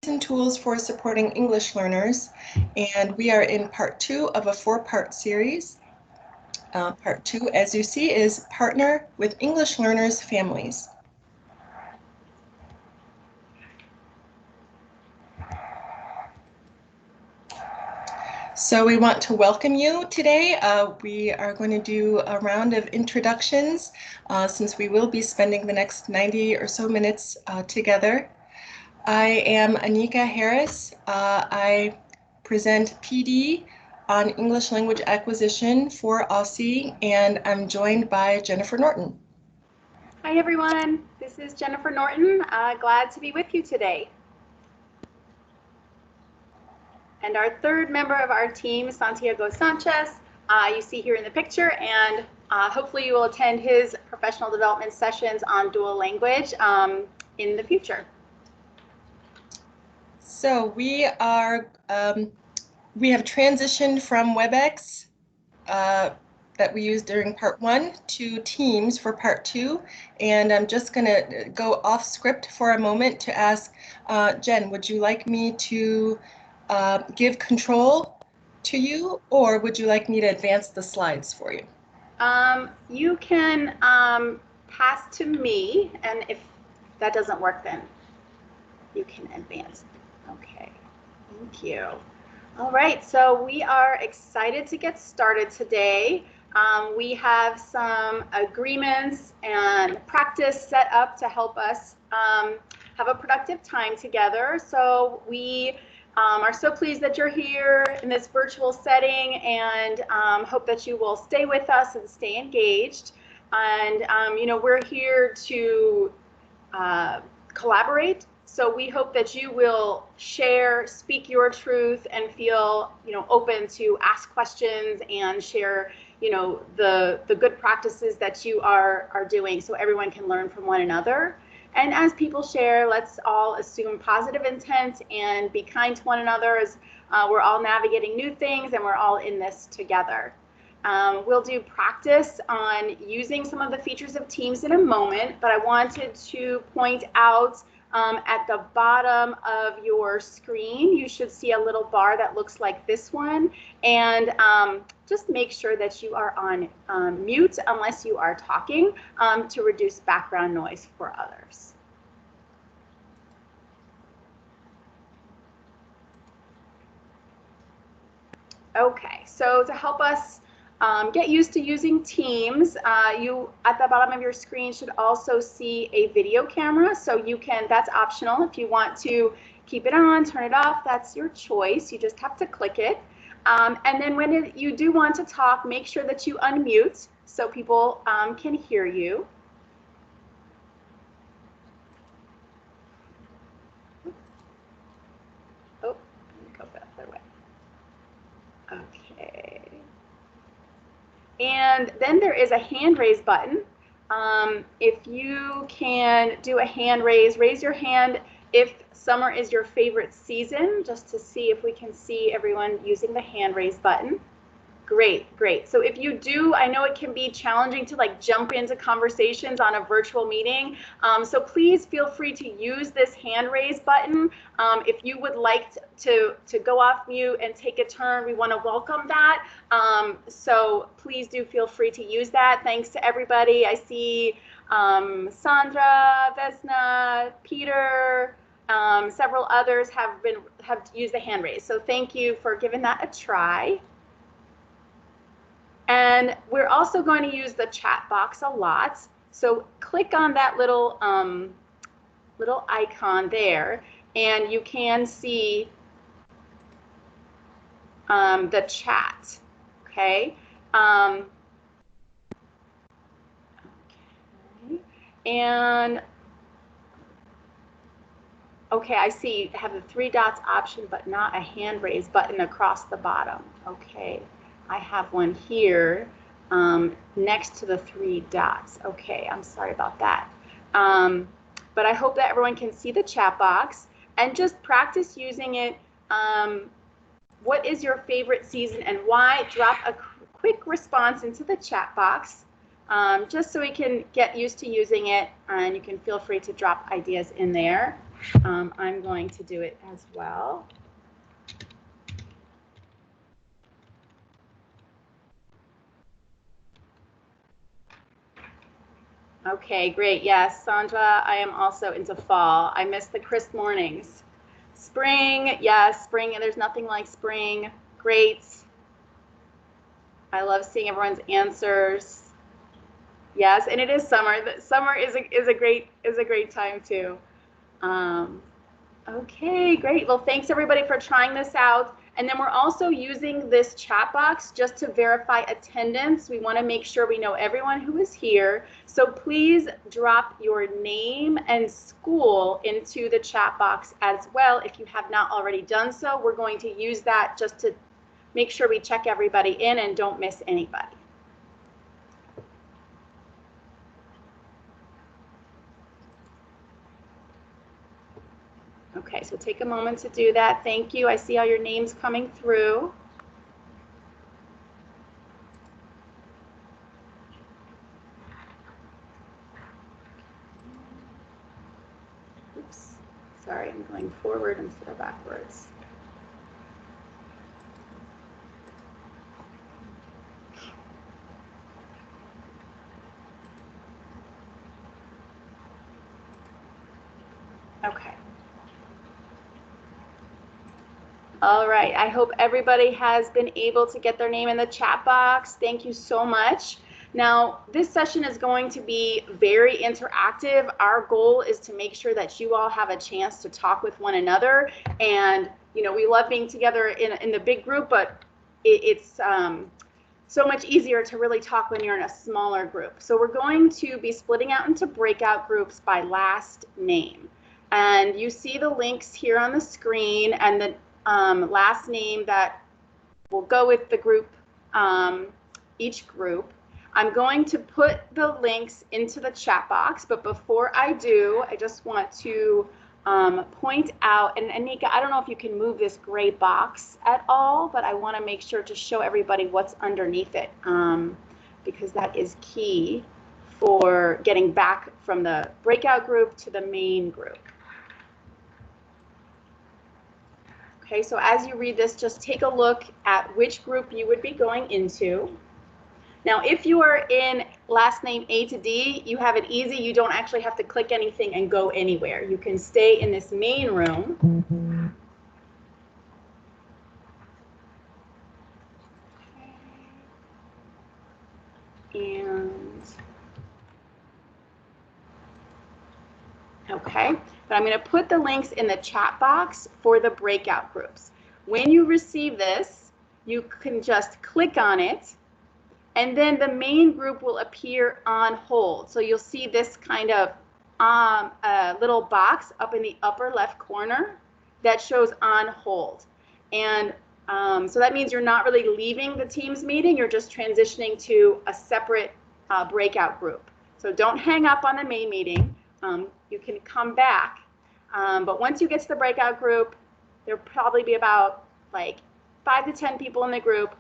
and tools for supporting English learners, and we are in part 2 of a 4-part series. Part 2, as you see, is Partner with English Learners Families. So we want to welcome you today. We are going to do a round of introductions since we will be spending the next 90 or so minutes together. I am Anika Harris. I present PD on English language acquisition for Aussie, and I'm joined by Jennifer Norton. Hi everyone, this is Jennifer Norton. Glad to be with you today. And our third member of our team, Santiago Sanchez, you see here in the picture, and hopefully you will attend his professional development sessions on dual language in the future. So we have transitioned from WebEx that we used during part 1 to Teams for part 2, and I'm just going to go off script for a moment to ask Jen, would you like me to give control to you, or would you like me to advance the slides for you? You can pass to me, and if that doesn't work, then you can advance. Okay, thank you. All right, so we are excited to get started today. We have some agreements and practice set up to help us have a productive time together. So we are so pleased that you're here in this virtual setting, and hope that you will stay with us and stay engaged. And you know, we're here to collaborate. So we hope that you will share, speak your truth, and feel, you know, open to ask questions and share, you know, the good practices that you are doing, so everyone can learn from one another. And as people share, let's all assume positive intent and be kind to one another, as we're all navigating new things and we're all in this together. We'll do practice on using some of the features of Teams in a moment, but I wanted to point out at the bottom of your screen, you should see a little bar that looks like this one, and just make sure that you are on mute unless you are talking to reduce background noise for others. Okay, so to help us get used to using Teams, you at the bottom of your screen should also see a video camera. So you can, that's optional. If you want to keep it on, turn it off, that's your choice. You just have to click it. And then when you do want to talk, make sure that you unmute so people can hear you. Oh, let me go the other way. Okay. And then there is a hand raise button. If you can do a hand raise, raise your hand if summer is your favorite season, just to see if we can see everyone using the hand raise button. Great, great. So if you do, I know it can be challenging to like jump into conversations on a virtual meeting. So please feel free to use this hand raise button. If you would like to go off mute and take a turn, we want to welcome that. So please do feel free to use that. Thanks to everybody. I see Sandra, Vesna, Peter, several others have used the hand raise. So thank you for giving that a try. And we're also going to use the chat box a lot. So click on that little little icon there, and you can see the chat. Okay. Okay. And okay, I see you have the 3 dots option, but not a hand raise button across the bottom. Okay. I have one here next to the 3 dots. Okay, I'm sorry about that. But I hope that everyone can see the chat box and just practice using it. What is your favorite season and why? Drop a quick response into the chat box just so we can get used to using it, and you can feel free to drop ideas in there. I'm going to do it as well. Okay, great. Yes, Sandra, I am also into fall. I miss the crisp mornings. Spring, yes, spring. There's nothing like spring. Great. I love seeing everyone's answers. Yes, and it is summer. Summer is a great time too. Okay, great. Well, thanks everybody for trying this out. And then we're also using this chat box just to verify attendance. We want to make sure we know everyone who is here. So please drop your name and school into the chat box as well if you have not already done so. We're going to use that just to make sure we check everybody in and don't miss anybody. Okay, so take a moment to do that. Thank you. I see all your names coming through. Oops, sorry, I'm going forward instead of backwards. Okay. All right, I hope everybody has been able to get their name in the chat box. Thank you so much. Now, this session is going to be very interactive. Our goal is to make sure that you all have a chance to talk with one another. And, you know, we love being together in the big group, but it's so much easier to really talk when you're in a smaller group. So we're going to be splitting out into breakout groups by last name. And you see the links here on the screen, and the last name that will go with the group, each group. I'm going to put the links into the chat box, but before I do, I just want to point out, and Anika, I don't know if you can move this gray box at all, but I want to make sure to show everybody what's underneath it, because that is key for getting back from the breakout group to the main group. Okay, so as you read this, just take a look at which group you would be going into. Now, if you are in last name A to D, you have it easy. You don't actually have to click anything and go anywhere. You can stay in this main room. And okay, but I'm going to put the links in the chat box for the breakout groups. When you receive this, you can just click on it, and then the main group will appear on hold. So you'll see this kind of little box up in the upper left corner that shows on hold. And so that means you're not really leaving the Teams meeting, you're just transitioning to a separate breakout group. So don't hang up on the main meeting. You can come back, but once you get to the breakout group, there'll probably be about like 5 to 10 people in the group.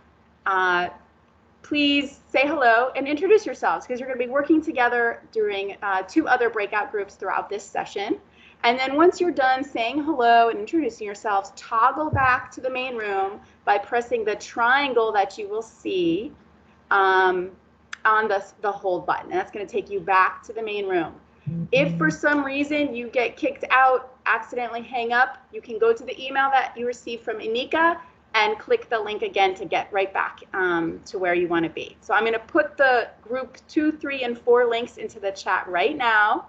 Please say hello and introduce yourselves, because you're going to be working together during 2 other breakout groups throughout this session. And then once you're done saying hello and introducing yourselves, toggle back to the main room by pressing the triangle that you will see on the hold button. And that's going to take you back to the main room. If for some reason you get kicked out, accidentally hang up, you can go to the email that you received from Anika and click the link again to get right back to where you want to be. So I'm going to put the group 2, 3, and 4 links into the chat right now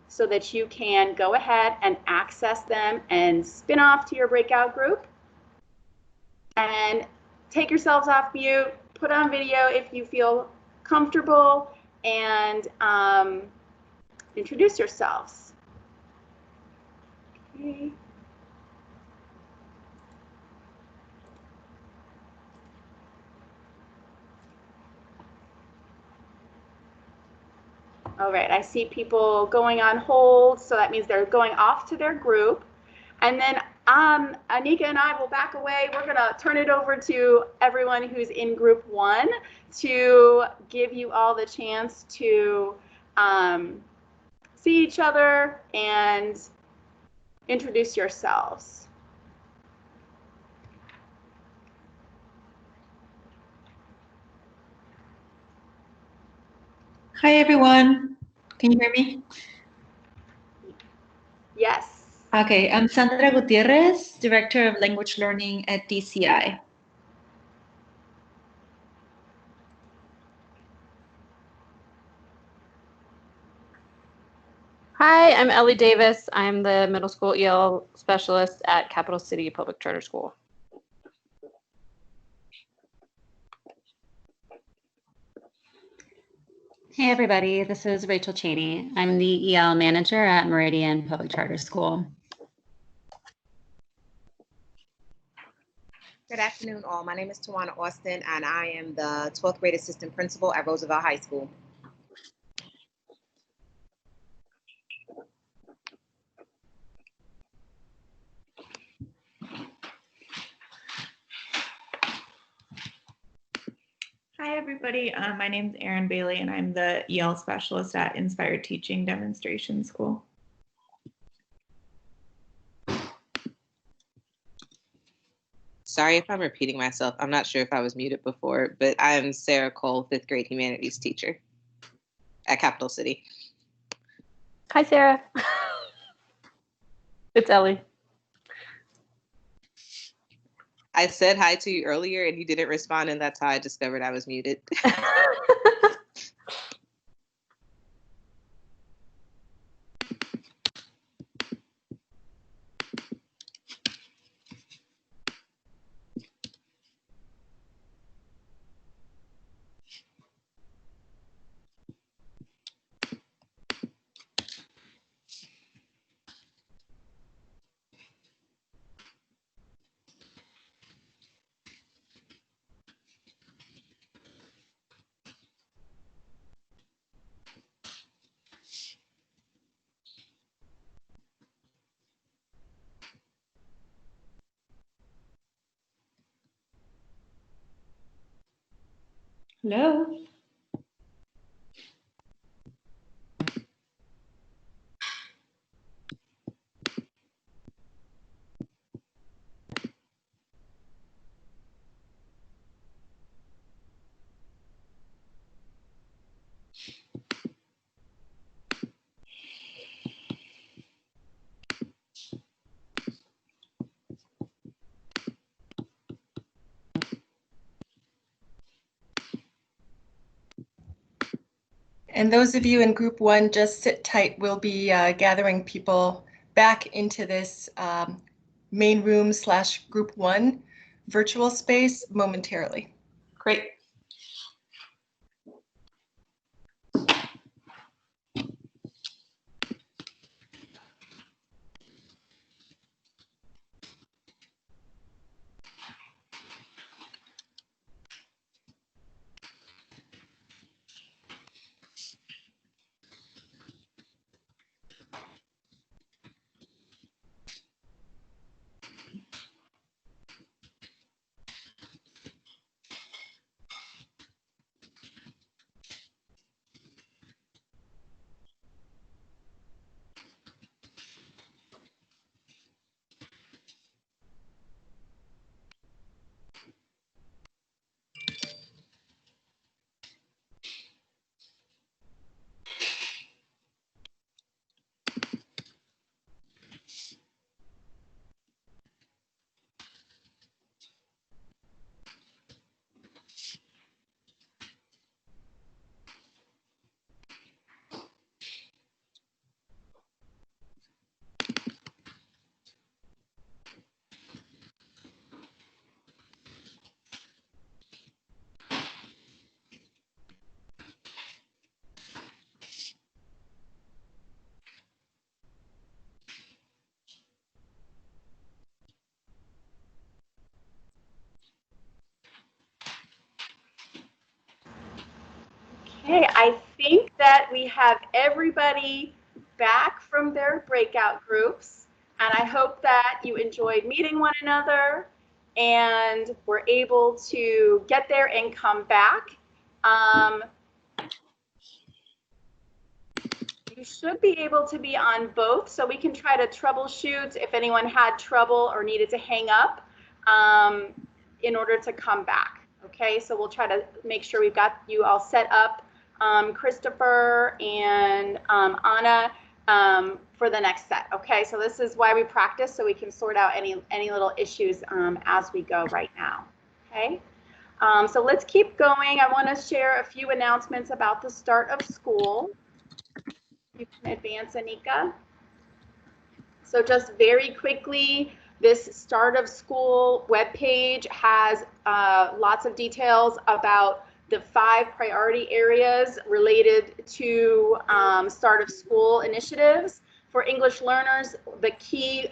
so that you can go ahead and access them and spin off to your breakout group. And take yourselves off mute, put on video if you feel comfortable, and introduce yourselves. Okay. All right, I see people going on hold, so that means they're going off to their group. And then Anika and I will back away. We're going to turn it over to everyone who's in group 1 to give you all the chance to see each other and introduce yourselves. Hi, everyone. Can you hear me? Yes. Okay, I'm Sandra Gutierrez, Director of Language Learning at DCI. Hi, I'm Ellie Davis. I'm the middle school EL specialist at Capital City Public Charter School. Hey everybody, this is Rachel Cheney. I'm the EL manager at Meridian Public Charter School. Good afternoon, all. My name is Tawana Austin, and I am the 12th grade assistant principal at Roosevelt High School. Hi, everybody. My name is Erin Bailey, and I'm the EL specialist at Inspired Teaching Demonstration School. Sorry if I'm repeating myself. I'm not sure if I was muted before, but I'm Sarah Cole, 5th grade humanities teacher at Capital City. Hi, Sarah. It's Ellie. I said hi to you earlier and you didn't respond, and that's how I discovered I was muted. Hello. And those of you in group 1, just sit tight. We'll be gathering people back into this main room / group 1 virtual space momentarily. Great. Okay, I think that we have everybody back from their breakout groups, and I hope that you enjoyed meeting one another and were able to get there and come back. You You should be able to be on both, so we can try to troubleshoot if anyone had trouble or needed to hang up in order to come back. Okay, so we'll try to make sure we've got you all set up, Christopher and Anna, for the next set. Okay, so this is why we practice, so we can sort out any little issues as we go right now. Okay, so let's keep going. I want to share a few announcements about the start of school. You can advance, Anika. So just very quickly, this start of school webpage has lots of details about the 5 priority areas related to start of school initiatives. For English learners, the key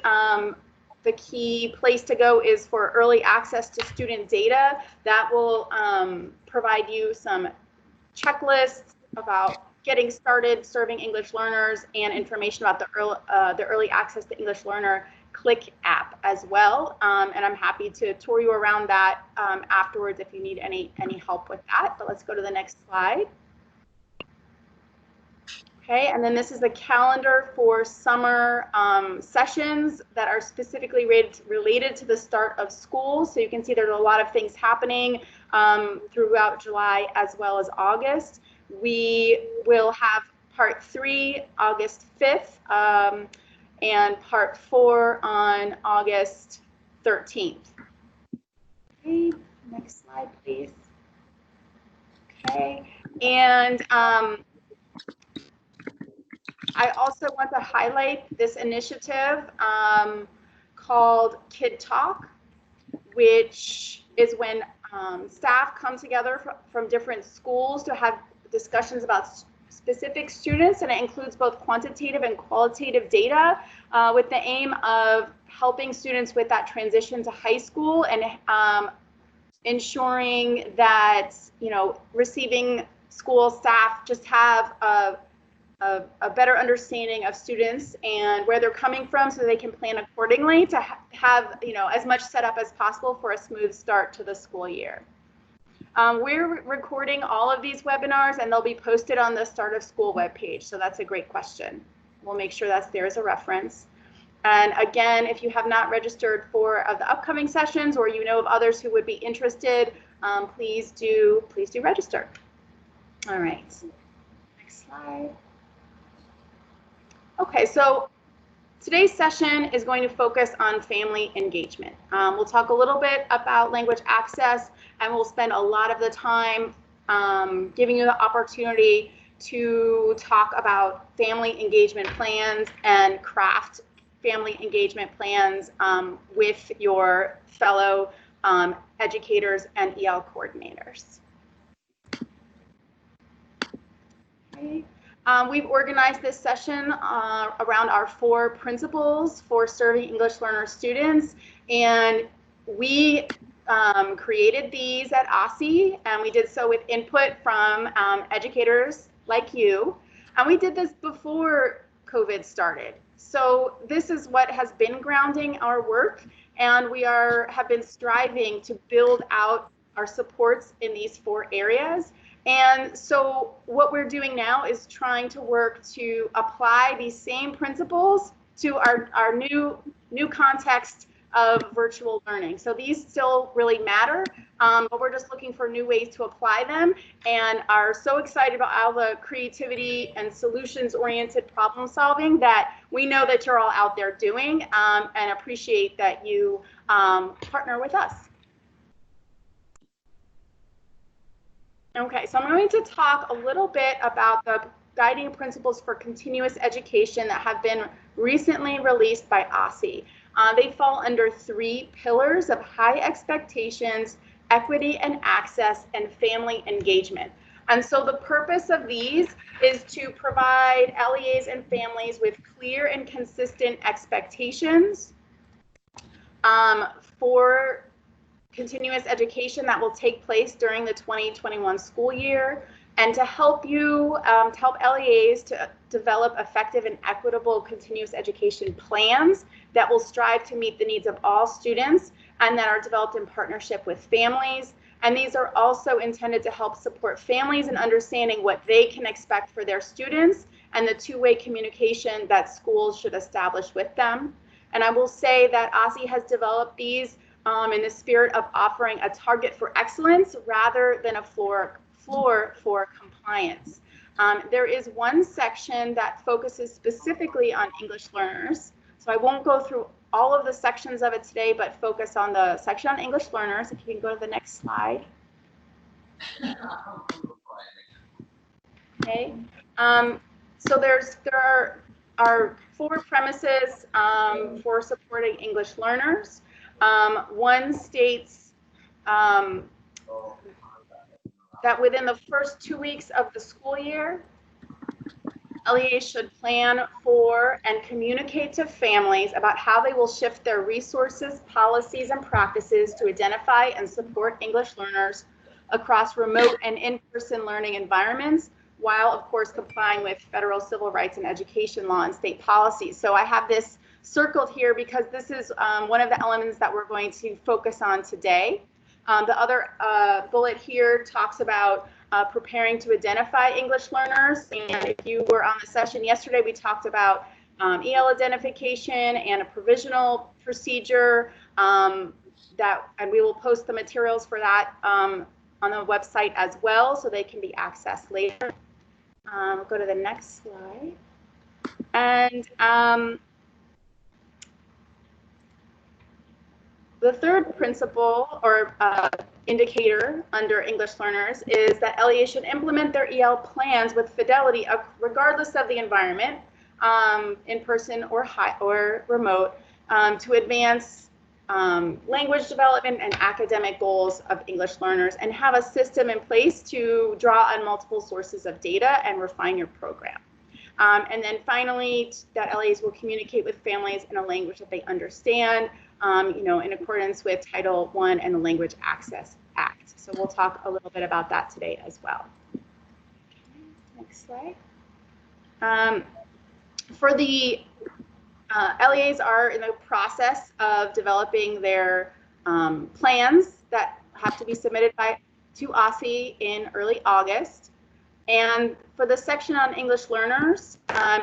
place to go is for early access to student data. That will provide you some checklists about getting started serving English learners and information about the early access to English learner Click app as well. And I'm happy to tour you around that afterwards if you need any help with that. But let's go to the next slide. Okay, and then this is the calendar for summer sessions that are specifically related to the start of school. So you can see there's a lot of things happening throughout July as well as August. We will have part 3 August 5th and part 4 on August 13th. Okay, next slide, please. Okay, and I also want to highlight this initiative called Kid Talk, which is when staff come together from different schools to have discussions about specific students, and it includes both quantitative and qualitative data with the aim of helping students with that transition to high school and ensuring that, you know, receiving school staff just have a better understanding of students and where they're coming from so they can plan accordingly to have, you know, as much set up as possible for a smooth start to the school year. We're recording all of these webinars and they'll be posted on the Start of School webpage. So that's a great question. We'll make sure that's there as a reference. And again, if you have not registered for the upcoming sessions or you know of others who would be interested, please do register. All right, next slide. Okay, so today's session is going to focus on family engagement. We'll talk a little bit about language access, and we'll spend a lot of the time giving you the opportunity to talk about family engagement plans and craft family engagement plans with your fellow educators and EL coordinators. Okay. We've organized this session around our 4 principles for serving English learner students, and we created these at OSSE, and we did so with input from educators like you, and we did this before COVID started. So this is what has been grounding our work, and we have been striving to build out our supports in these 4 areas. And so what we're doing now is trying to work to apply these same principles to our new context of virtual learning. So these still really matter, but we're just looking for new ways to apply them and are so excited about all the creativity and solutions-oriented problem solving that we know that you're all out there doing, and appreciate that you partner with us. Okay, so I'm going to talk a little bit about the guiding principles for continuous education that have been recently released by OSSE. They fall under 3 pillars of high expectations, equity and access, and family engagement. And so the purpose of these is to provide LEAs and families with clear and consistent expectations for continuous education that will take place during the 2021 school year, and to help you, to help LEAs to develop effective and equitable continuous education plans that will strive to meet the needs of all students and that are developed in partnership with families. And these are also intended to help support families in understanding what they can expect for their students and the two-way communication that schools should establish with them. And I will say that OSSE has developed these in the spirit of offering a target for excellence rather than a floor for compliance. There is one section that focuses specifically on English learners. So I won't go through all of the sections of it today, but focus on the section on English learners. If you can go to the next slide. Okay. So there are 4 premises for supporting English learners. One states that within the first 2 weeks of the school year, LEAs should plan for and communicate to families about how they will shift their resources, policies, and practices to identify and support English learners across remote and in-person learning environments, while of course complying with federal civil rights and education law and state policies. So I have this circled here because this is one of the elements that we're going to focus on today. The other bullet here talks about preparing to identify English learners. And if you were on the session yesterday, we talked about EL identification and a provisional procedure and we will post the materials for that on the website as well, so they can be accessed later. Go to the next slide. And the third principle or indicator under English learners is that LEAs should implement their EL plans with fidelity regardless of the environment, in person or remote, to advance language development and academic goals of English learners, and have a system in place to draw on multiple sources of data and refine your program. And then finally, that LEAs will communicate with families in a language that they understand, in accordance with Title I and the Language Access Act. So we'll talk a little bit about that today as well. Next slide. For the LEAs are in the process of developing their plans that have to be submitted to OSSE in early August. And for the section on English learners,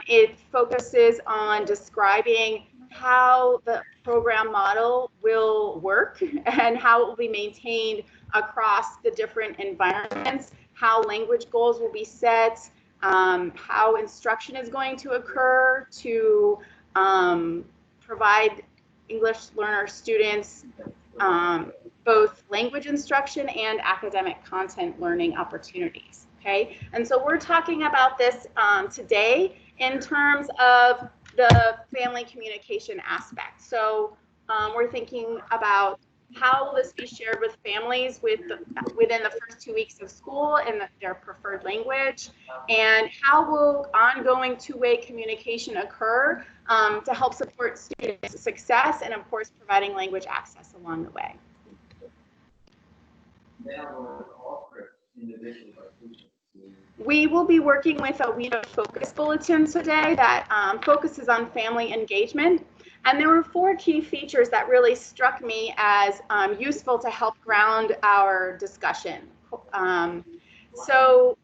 it focuses on describing how the program model will work and how it will be maintained across the different environments, how language goals will be set, how instruction is going to occur to provide English learner students both language instruction and academic content learning opportunities. Okay, and so we're talking about this today in terms of the family communication aspect. So we're thinking about how will this be shared with families within the first 2 weeks of school in their preferred language, and how will ongoing two-way communication occur to help support students' success, and of course providing language access along the way. We will be working with a We Know Focus bulletin today that focuses on family engagement. And there were 4 key features that really struck me as useful to help ground our discussion. So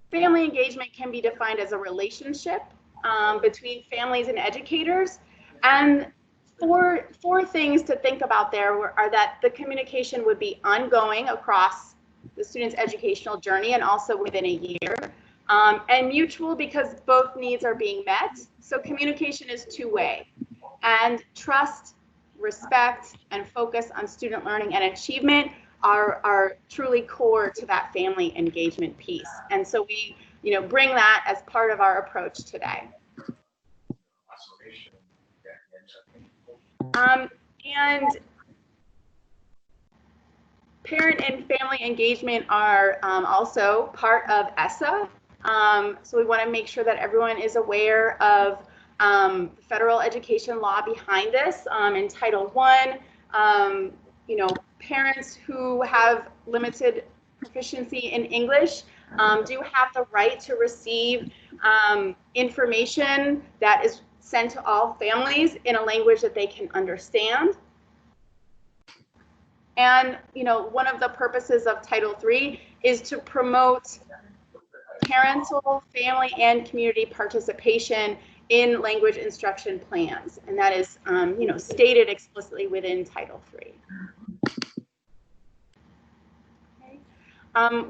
family engagement can be defined as a relationship between families and educators. And four things to think about there are that the communication would be ongoing across the student's educational journey and also within a year, and mutual because both needs are being met. So communication is two-way, and trust, respect, and focus on student learning and achievement are truly core to that family engagement piece. And so we bring that as part of our approach today. And parent and family engagement are also part of ESSA. So we want to make sure that everyone is aware of federal education law behind this. In Title I, parents who have limited proficiency in English do have the right to receive information that is sent to all families in a language that they can understand. And one of the purposes of Title III is to promote parental, family, and community participation in language instruction plans. And that is, stated explicitly within Title III.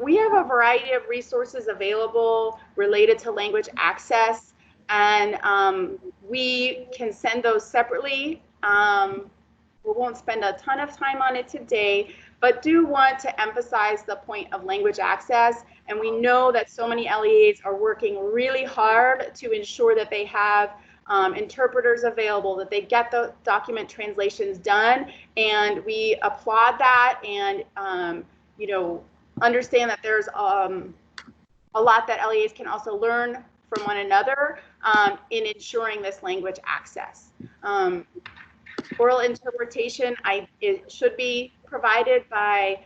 We have a variety of resources available related to language access, and we can send those separately. We won't spend a ton of time on it today, but do want to emphasize the point of language access. And we know that so many LEAs are working really hard to ensure that they have interpreters available, that they get the document translations done. And we applaud that, and understand that there's a lot that LEAs can also learn from one another in ensuring this language access. Oral interpretation, it should be provided by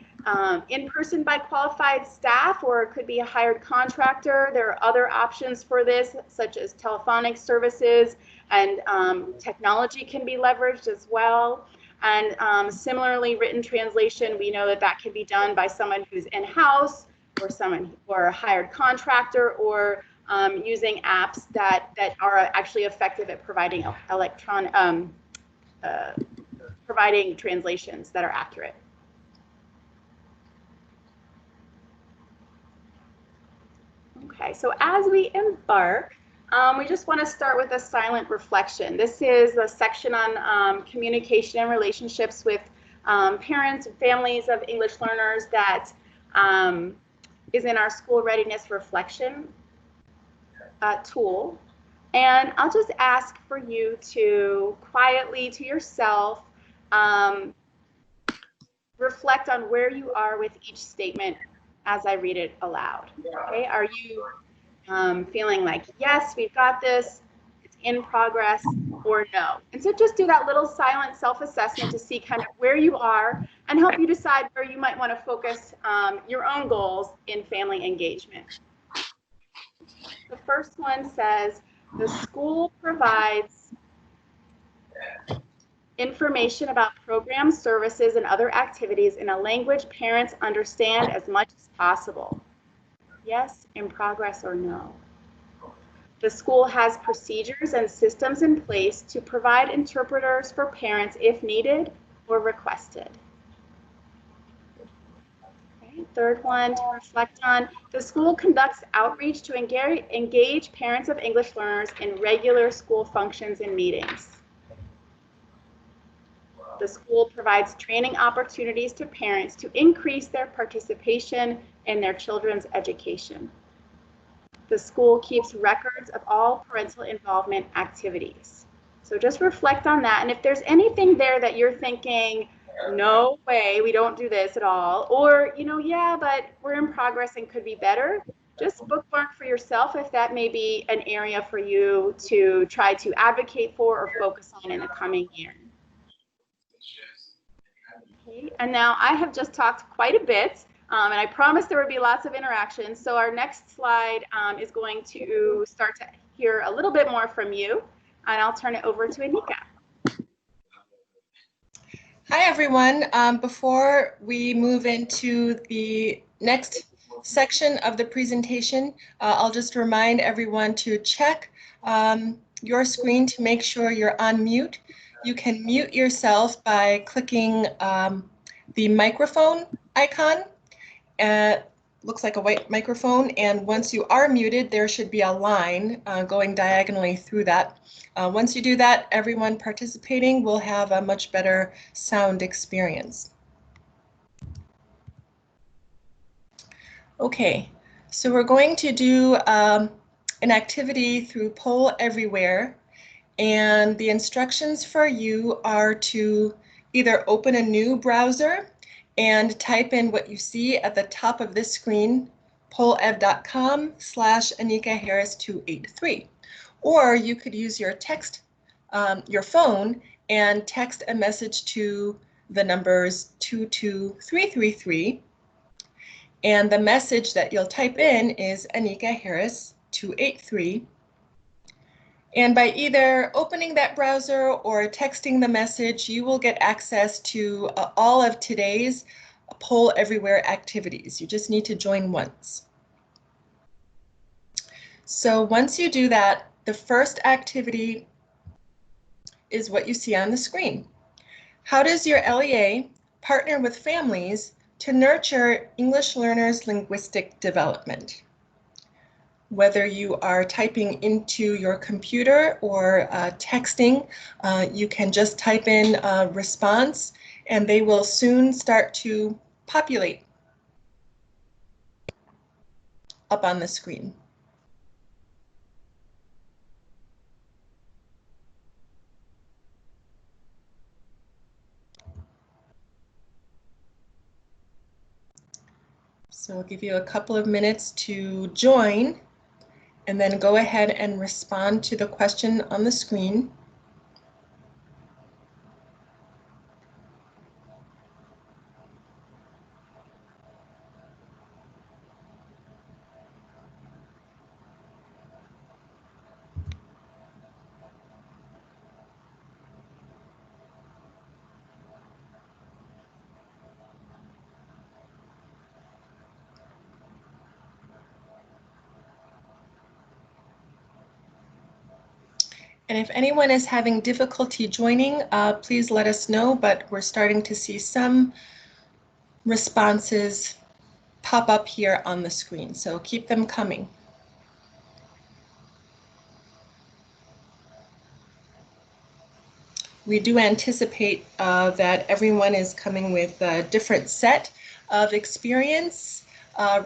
in person by qualified staff, or it could be a hired contractor. There are other options for this, such as telephonic services, and technology can be leveraged as well. And similarly, written translation, we know that that can be done by someone who's in-house, or a hired contractor, or using apps that are actually effective at providing providing translations that are accurate. Okay, so as we embark, we just want to start with a silent reflection. This is a section on communication and relationships with parents and families of English learners that is in our school readiness reflection tool. And I'll just ask for you to quietly to yourself reflect on where you are with each statement as I read it aloud. Okay, are you feeling like, yes, we've got this, it's in progress, or no? And so just do that little silent self-assessment to see kind of where you are and help you decide where you might want to focus your own goals in family engagement. The first one says, the school provides information about programs, services, and other activities in a language parents understand as much as possible. Yes, in progress, or no? The school has procedures and systems in place to provide interpreters for parents if needed or requested. Okay, third one to reflect on, the school conducts outreach to engage parents of English learners in regular school functions and meetings. The school provides training opportunities to parents to increase their participation in their children's education. The school keeps records of all parental involvement activities. So just reflect on that. And if there's anything there that you're thinking, no way, we don't do this at all, or, yeah, but we're in progress and could be better, just bookmark for yourself if that may be an area for you to try to advocate for or focus on in the coming year. Okay, and now I have just talked quite a bit, and I promised there would be lots of interaction. So our next slide is going to start to hear a little bit more from you, and I'll turn it over to Anika. Hi, everyone. Before we move into the next section of the presentation, I'll just remind everyone to check your screen to make sure you're on mute. You can mute yourself by clicking the microphone icon. Looks like a white microphone, and once you are muted, there should be a line going diagonally through that. Once you do that, everyone participating will have a much better sound experience. Okay, so we're going to do an activity through Poll Everywhere. And the instructions for you are to either open a new browser and type in what you see at the top of this screen, pollev.com/AnikaHarris283. Or you could use your your phone and text a message to the numbers 22333. And the message that you'll type in is AnikaHarris283. And by either opening that browser or texting the message, you will get access to all of today's Poll Everywhere activities. You just need to join once. So once you do that, the first activity is what you see on the screen. How does your LEA partner with families to nurture English learners' linguistic development? Whether you are typing into your computer or texting, you can just type in a response and they will soon start to populate up on the screen. So I'll give you a couple of minutes to join and then go ahead and respond to the question on the screen. And if anyone is having difficulty joining, please let us know, but we're starting to see some responses pop up here on the screen, so keep them coming. We do anticipate that everyone is coming with a different set of experience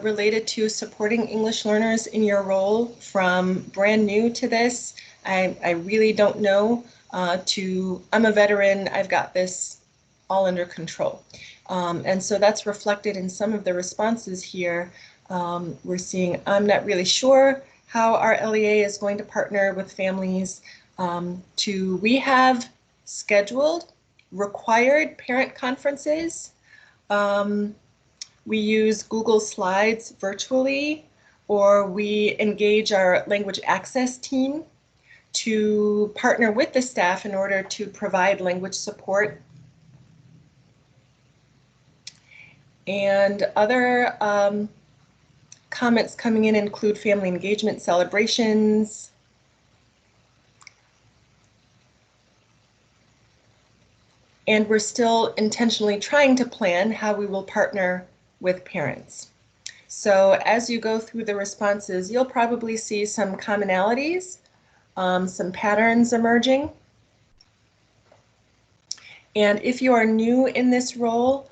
related to supporting English learners in your role, from brand new to this, I really don't know, to I'm a veteran, I've got this all under control. And so that's reflected in some of the responses here. We're seeing, I'm not really sure how our LEA is going to partner with families. We have scheduled required parent conferences. We use Google Slides virtually, or we engage our language access team to partner with the staff in order to provide language support. And other comments coming in include family engagement celebrations, and we're still intentionally trying to plan how we will partner with parents. So as you go through the responses, you'll probably see some commonalities, some patterns emerging. And if you are new in this role,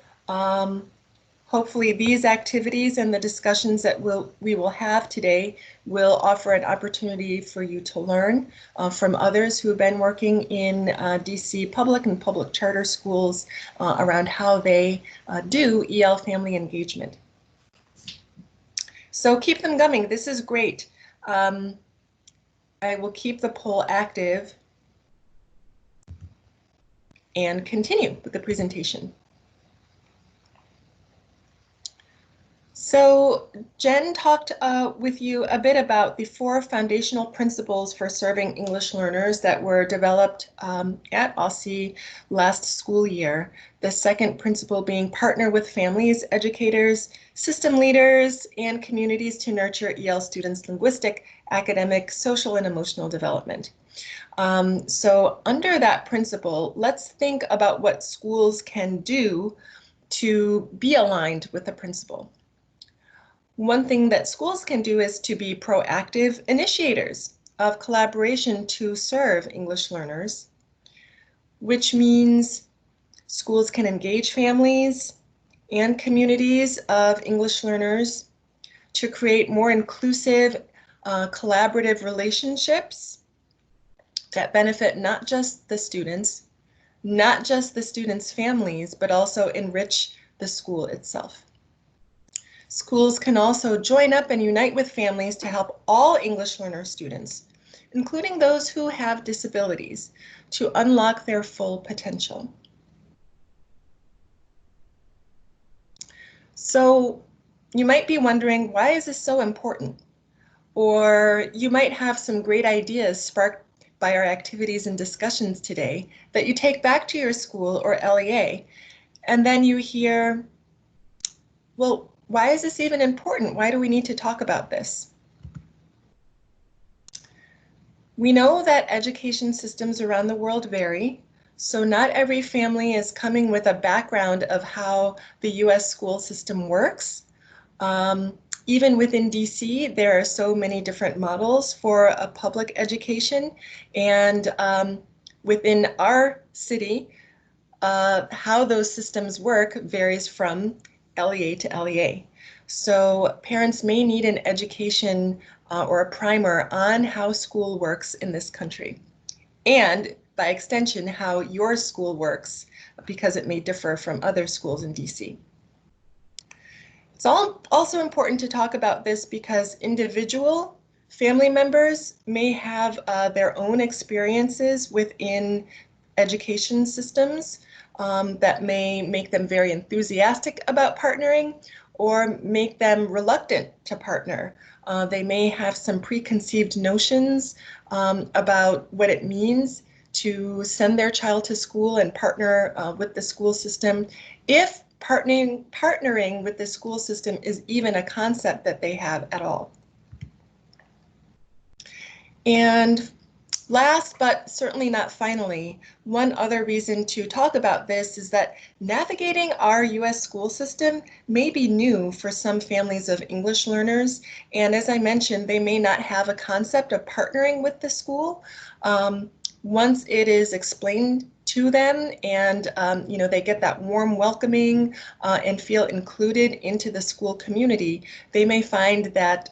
hopefully these activities and the discussions that we will have today will offer an opportunity for you to learn from others who have been working in DC public and public charter schools around how they do EL family engagement. So keep them coming. This is great. I will keep the poll active and continue with the presentation. So Jen talked with you a bit about the 4 foundational principles for serving English learners that were developed at Aussie last school year. The second principle being partner with families, educators, system leaders, and communities to nurture EL students' linguistic, academic, social, and emotional development. So under that principle, let's think about what schools can do to be aligned with the principle. One thing that schools can do is to be proactive initiators of collaboration to serve English learners, which means schools can engage families and communities of English learners to create more inclusive, collaborative relationships that benefit not just the students, not just the students' families, but also enrich the school itself. Schools can also join up and unite with families to help all English learner students, including those who have disabilities, to unlock their full potential. So you might be wondering, why is this so important? Or you might have some great ideas sparked by our activities and discussions today that you take back to your school or LEA, and then you hear, well, why is this even important? Why do we need to talk about this? We know that education systems around the world vary, so not every family is coming with a background of how the US school system works. Even within DC, there are so many different models for a public education, and within our city, how those systems work varies from LEA to LEA. So parents may need an education or a primer on how school works in this country, and by extension, how your school works, because it may differ from other schools in DC. It's also important to talk about this because individual family members may have their own experiences within education systems that may make them very enthusiastic about partnering or make them reluctant to partner. They may have some preconceived notions about what it means to send their child to school and partner with the school system, if partnering with the school system is even a concept that they have at all. And last, but certainly not finally, one other reason to talk about this is that navigating our US school system may be new for some families of English learners. And as I mentioned, they may not have a concept of partnering with the school. Once it is explained to them and they get that warm welcoming and feel included into the school community, they may find that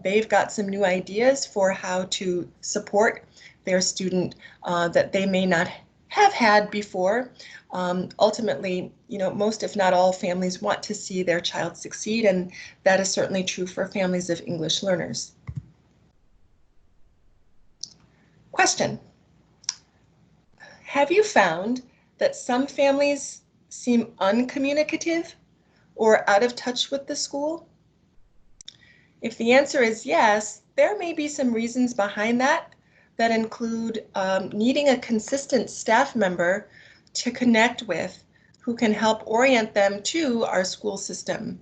they've got some new ideas for how to support their student that they may not have had before. Ultimately, most if not all families want to see their child succeed, and that is certainly true for families of English learners. Question: have you found that some families seem uncommunicative or out of touch with the school? If the answer is yes, there may be some reasons behind that include needing a consistent staff member to connect with who can help orient them to our school system,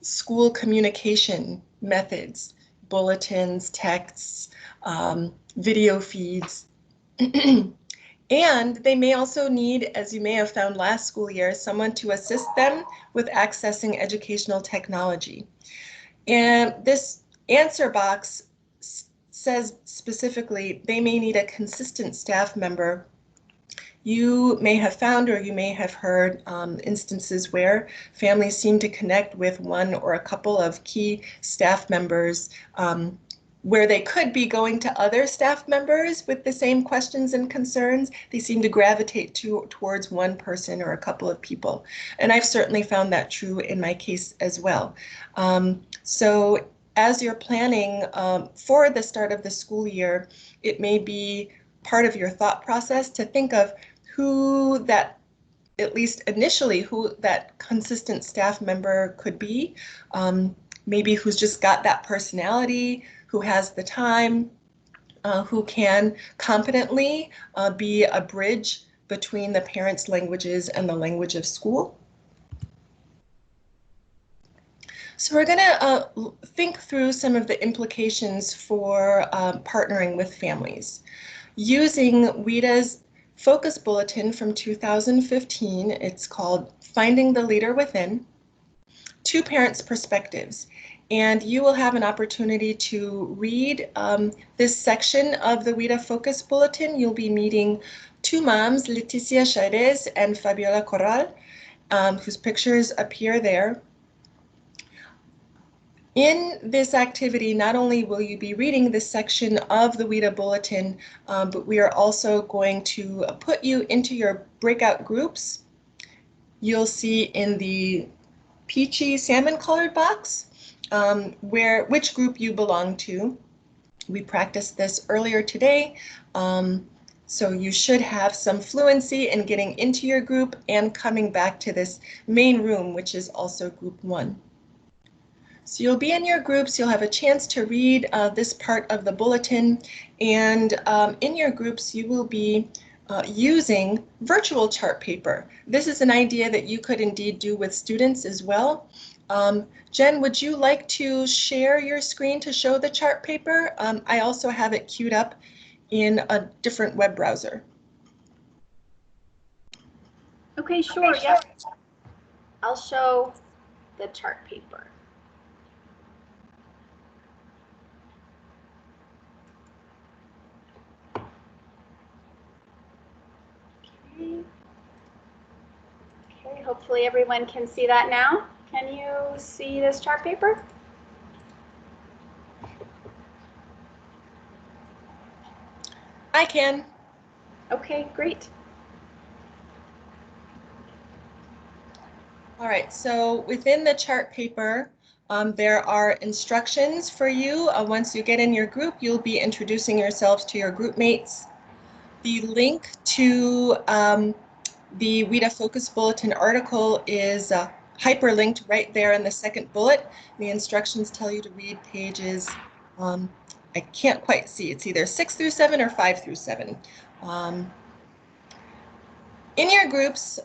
school communication methods, bulletins, texts, video feeds. And they may also need, as you may have found last school year, someone to assist them with accessing educational technology. And this answer box says specifically they may need a consistent staff member. You may have found or you may have heard instances where families seem to connect with one or a couple of key staff members where they could be going to other staff members with the same questions and concerns. They seem to gravitate towards one person or a couple of people. And I've certainly found that true in my case as well. So as you're planning for the start of the school year, it may be part of your thought process to think of who that, at least initially, who that consistent staff member could be. Maybe who's just got that personality, who has the time, who can competently be a bridge between the parents' languages and the language of school. So we're going to think through some of the implications for partnering with families. Using WIDA's Focus Bulletin from 2015, it's called Finding the Leader Within, two parents' perspectives. And you will have an opportunity to read this section of the WIDA Focus Bulletin. You'll be meeting two moms, Leticia Chairez and Fabiola Corral, whose pictures appear there. In this activity, not only will you be reading this section of the WIDA Bulletin, but we are also going to put you into your breakout groups. You'll see in the peachy salmon-colored box which group you belong to. We practiced this earlier today, so you should have some fluency in getting into your group and coming back to this main room, which is also group 1. So you'll be in your groups, you'll have a chance to read this part of the bulletin, and in your groups you will be using virtual chart paper. This is an idea that you could indeed do with students as well. Jen, would you like to share your screen to show the chart paper? I also have it queued up in a different web browser. Okay, sure. Yep. I'll show the chart paper. Okay. Okay, hopefully everyone can see that now. Can you see this chart paper? I can. Okay, great. All right, so within the chart paper, there are instructions for you. Once you get in your group, you'll be introducing yourselves to your group mates. The link to the WIDA Focus Bulletin article is hyperlinked right there in the second bullet. The instructions tell you to read pages, I can't quite see, it's either 6 through 7 or 5 through 7. In your groups,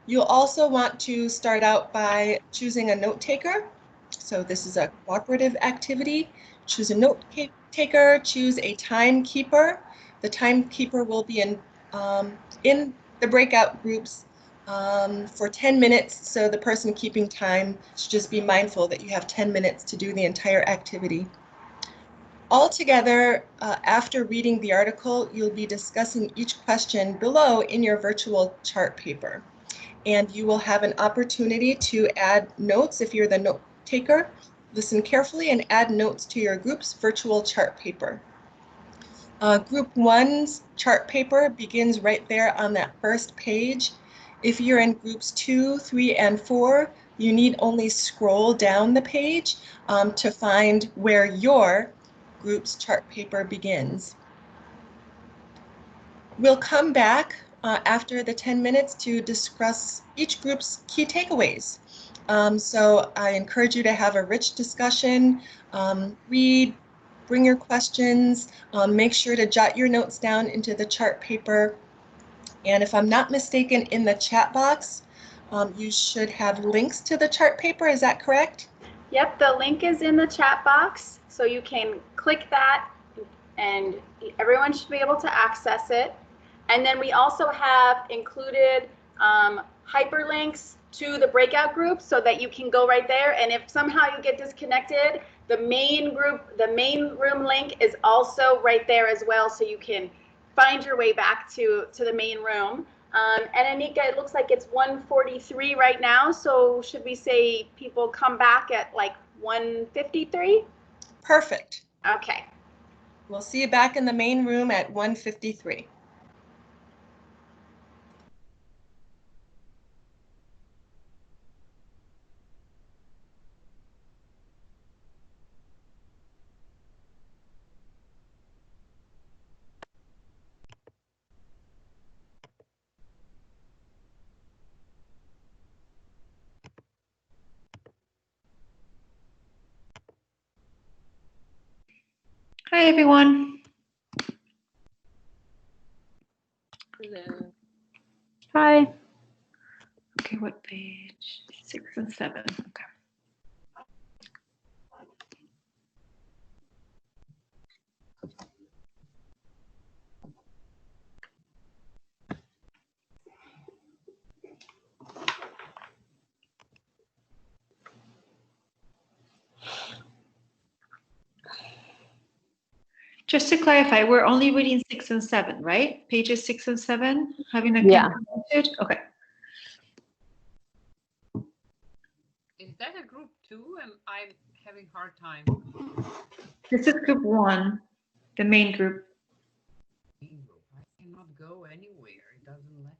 you'll also want to start out by choosing a note taker. So this is a cooperative activity. Choose a note taker, choose a timekeeper. The timekeeper will be in the breakout groups for 10 minutes. So the person keeping time should just be mindful that you have 10 minutes to do the entire activity. Altogether, after reading the article, you'll be discussing each question below in your virtual chart paper. And you will have an opportunity to add notes if you're the note taker. Listen carefully and add notes to your group's virtual chart paper. Group 1's chart paper begins right there on that first page. If you're in groups 2, 3, and 4, you need only scroll down the page to find where your group's chart paper begins. We'll come back after the 10 minutes to discuss each group's key takeaways. So I encourage you to have a rich discussion, read, bring your questions, make sure to jot your notes down into the chart paper. And if I'm not mistaken, in the chat box, you should have links to the chart paper, is that correct? Yep, the link is in the chat box, so you can click that and everyone should be able to access it. And then we also have included hyperlinks to the breakout groups so that you can go right there. And if somehow you get disconnected, the main room link is also right there as well, so you can find your way back to the main room. And Anika, it looks like it's 1:43 right now, so should we say people come back at like 1:53? Perfect. Okay. We'll see you back in the main room at 1:53. Hi, everyone. Hello. Hi. Okay, what page? 6 and 7. Okay. Just to clarify, we're only reading 6 and 7, right? Pages 6 and 7, having a Yeah. Okay. Is that a group 2? I'm having hard time. This is group 1, the main group. I cannot go anywhere. It doesn't let.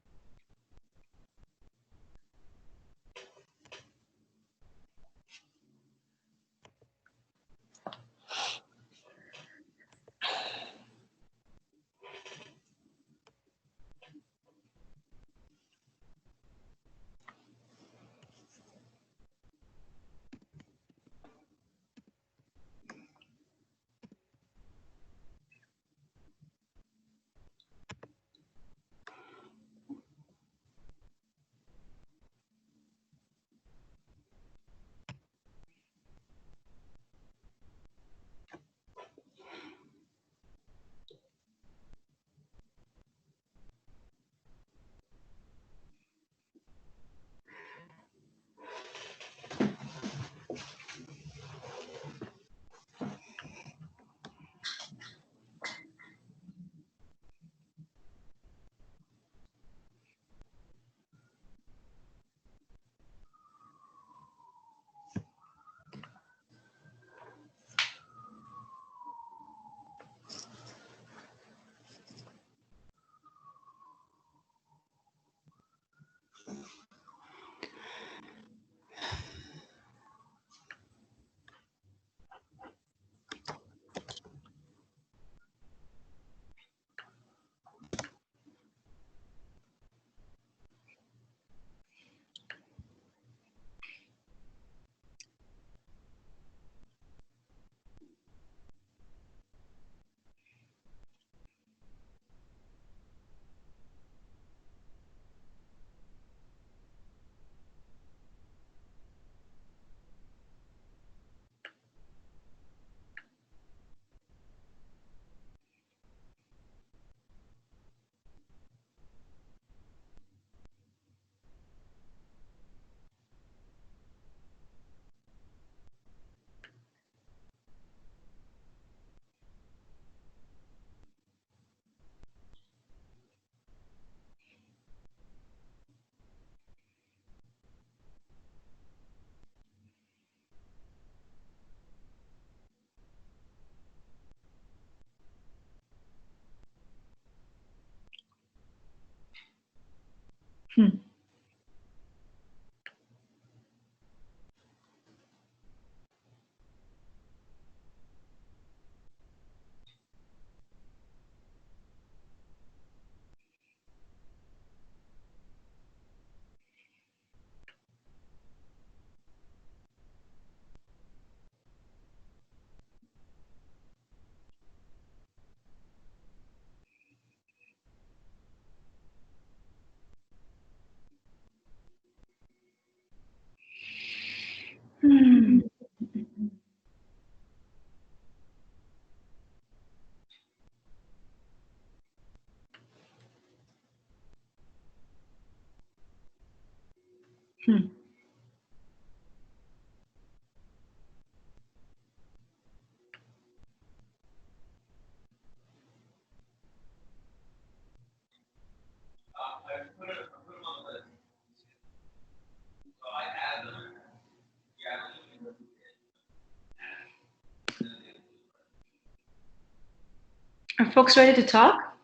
Are folks ready to talk?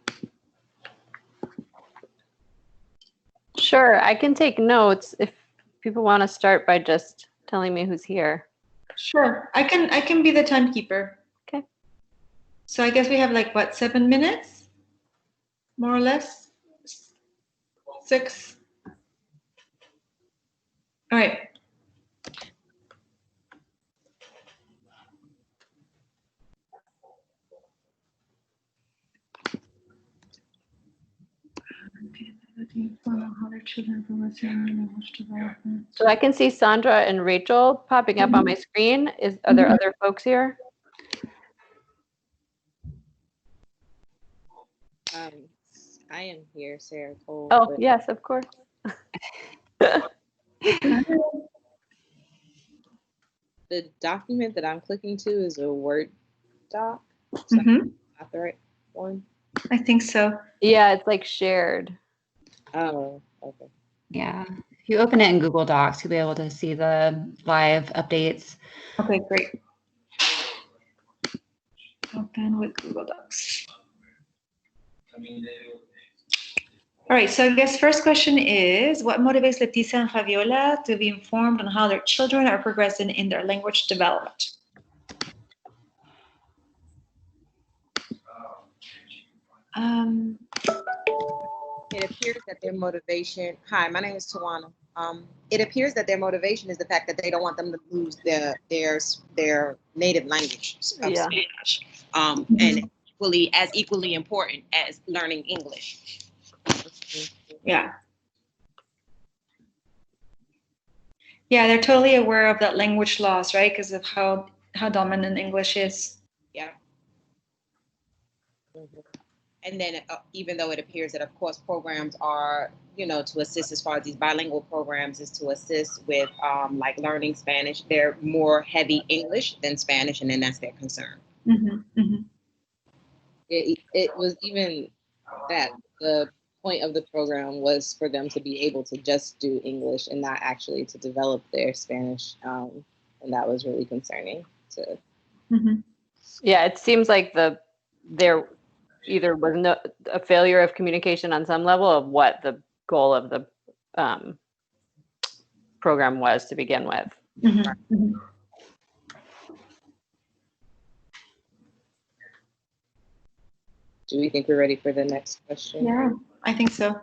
Sure, I can take notes if people want to start by just telling me who's here. Sure. I can be the timekeeper. Okay. So I guess we have like what, 7 minutes? More or less? 6. All right. So I can see Sandra and Rachel popping up on my screen. Are there other folks here? I am here, Sarah Cole. Oh, but yes, of course. the document that I'm clicking to is a Word doc. So not the right one. I think so. Yeah, it's like shared. Oh, okay. Yeah. If you open it in Google Docs, you'll be able to see the live updates. Okay, great. Open with Google Docs. All right, so I guess first question is, what motivates Leticia and Fabiola to be informed on how their children are progressing in their language development? It appears that their motivation. Hi, my name is Tawana. It appears that their motivation is the fact that they don't want them to lose their native language of Yeah. Spanish, and equally important as learning English. Yeah. Yeah, they're totally aware of that language loss, right? Because of how dominant English is. Yeah. And then even though it appears that, of course, programs are, to assist as far as these bilingual programs is to assist with like learning Spanish, they're more heavy English than Spanish, and then that's their concern. It was even that the point of the program was for them to be able to just do English and not actually to develop their Spanish. And that was really concerning. Yeah, it seems like there either was a failure of communication on some level of what the goal of the program was to begin with. Do we think we're ready for the next question? Yeah, I think so.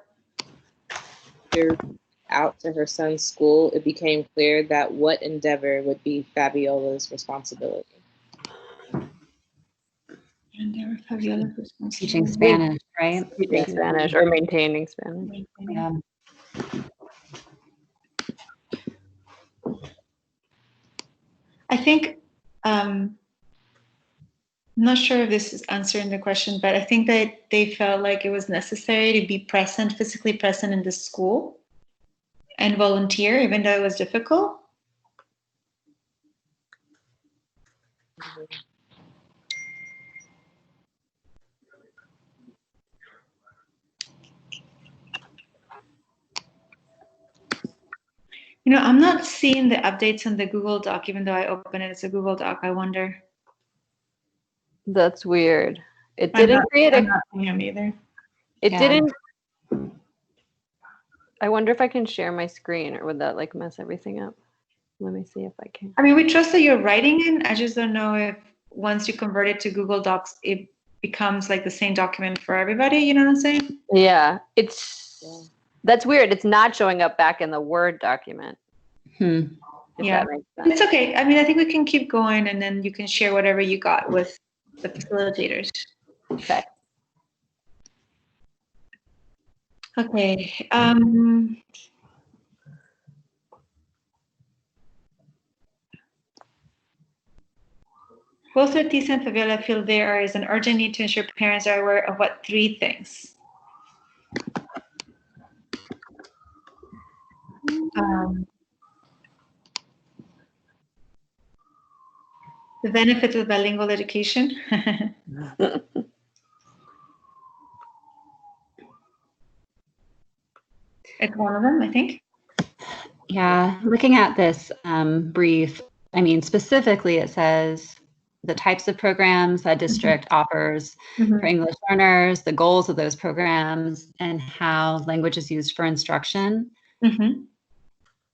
Out to her son's school, it became clear that what endeavor would be Fabiola's responsibility. Teaching Spanish, right? Teaching Spanish or maintaining Spanish. Yeah. I think, I'm not sure if this is answering the question, but I think that they felt like it was necessary to be present, physically present in the school and volunteer, even though it was difficult. I'm not seeing the updates on the Google Doc, even though I open it as a Google Doc. I wonder. That's weird. It didn't create I'm not seeing them either. It Yeah. didn't. I wonder if I can share my screen, or would that like mess everything up? Let me see if I can. I mean, we trust that you're writing in. I just don't know if once you convert it to Google Docs, it becomes like the same document for everybody. You know what I'm saying? Yeah, that's weird. It's not showing up back in the Word document. If Yeah, that makes sense. it's okay. I mean, I think we can keep going, and then you can share whatever you got with the facilitators. Okay. Okay. Both Leticia and Fabiola feel there is an urgent need to ensure parents are aware of what 3 things? The benefits of bilingual education. It's one of them, I think. Yeah, looking at this brief, I mean, specifically it says the types of programs that district offers for English learners, the goals of those programs, and how language is used for instruction.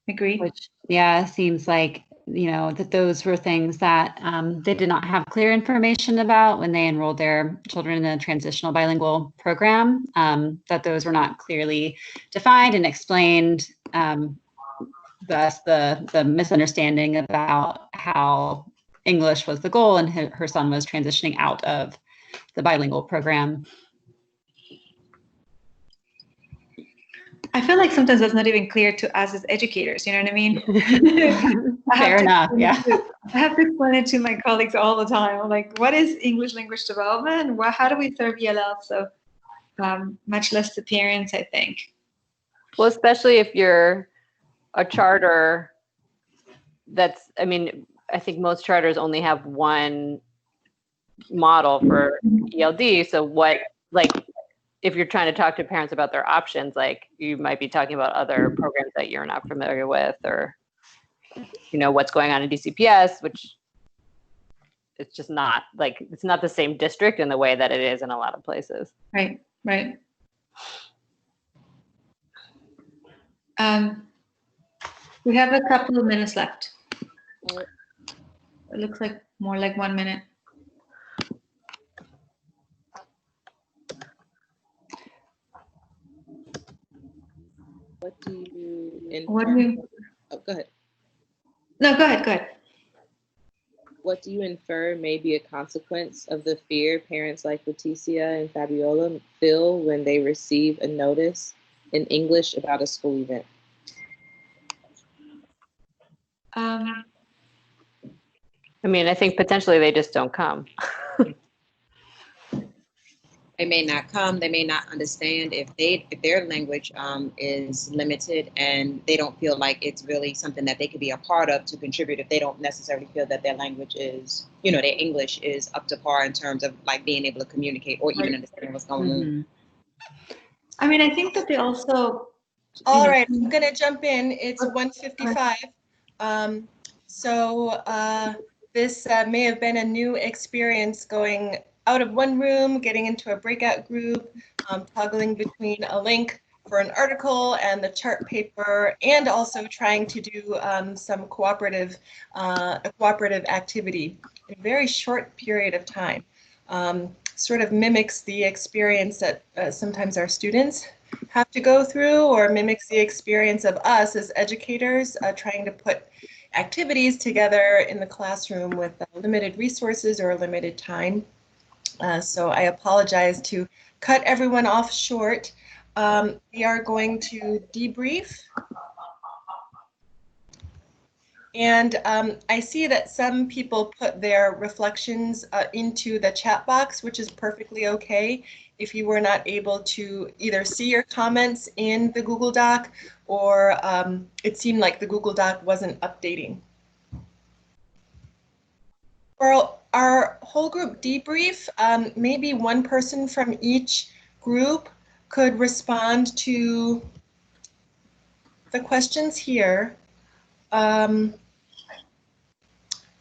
Agreed. Which, yeah, seems like, you know, that those were things that they did not have clear information about when they enrolled their children in the transitional bilingual program, that those were not clearly defined and explained. Thus the misunderstanding about how English was the goal and her son was transitioning out of the bilingual program. I feel like sometimes that's not even clear to us as educators, you know what I mean? Fair enough, yeah. I have to explain it to my colleagues all the time. I'm like, what is English language development? How do we serve ELL? So much less to parents, I think. Well, especially if you're a charter that's, I mean, I think most charters only have one model for ELD. So what, like, if you're trying to talk to parents about their options, like you might be talking about other programs that you're not familiar with, or, you know, what's going on in DCPS, which it's just not like, it's not the same district in the way that it is in a lot of places. Right, right. We have a couple of minutes left. It looks like more like 1 minute. What do you Oh, go ahead. No, go ahead. What do you infer may be a consequence of the fear parents like Leticia and Fabiola feel when they receive a notice in English about a school event? I mean, I think potentially they just don't come. They may not come. They may not understand if their language is limited, and they don't feel like it's really something that they could be a part of to contribute. If they don't necessarily feel that their language is, you know, their English is up to par in terms of like being able to communicate or even understand what's going on. I mean, I think that they also. All right, I'm gonna jump in. It's 1:55. So this may have been a new experience, going out of one room, getting into a breakout group, toggling between a link for an article and the chart paper, and also trying to do some cooperative activity in a very short period of time. Sort of mimics the experience that sometimes our students have to go through, or mimics the experience of us as educators trying to put activities together in the classroom with limited resources or limited time. So I apologize to cut everyone off short. We are going to debrief. And I see that some people put their reflections into the chat box, which is perfectly okay. If you were not able to either see your comments in the Google Doc, or it seemed like the Google Doc wasn't updating. For our whole group debrief, maybe one person from each group could respond to the questions here.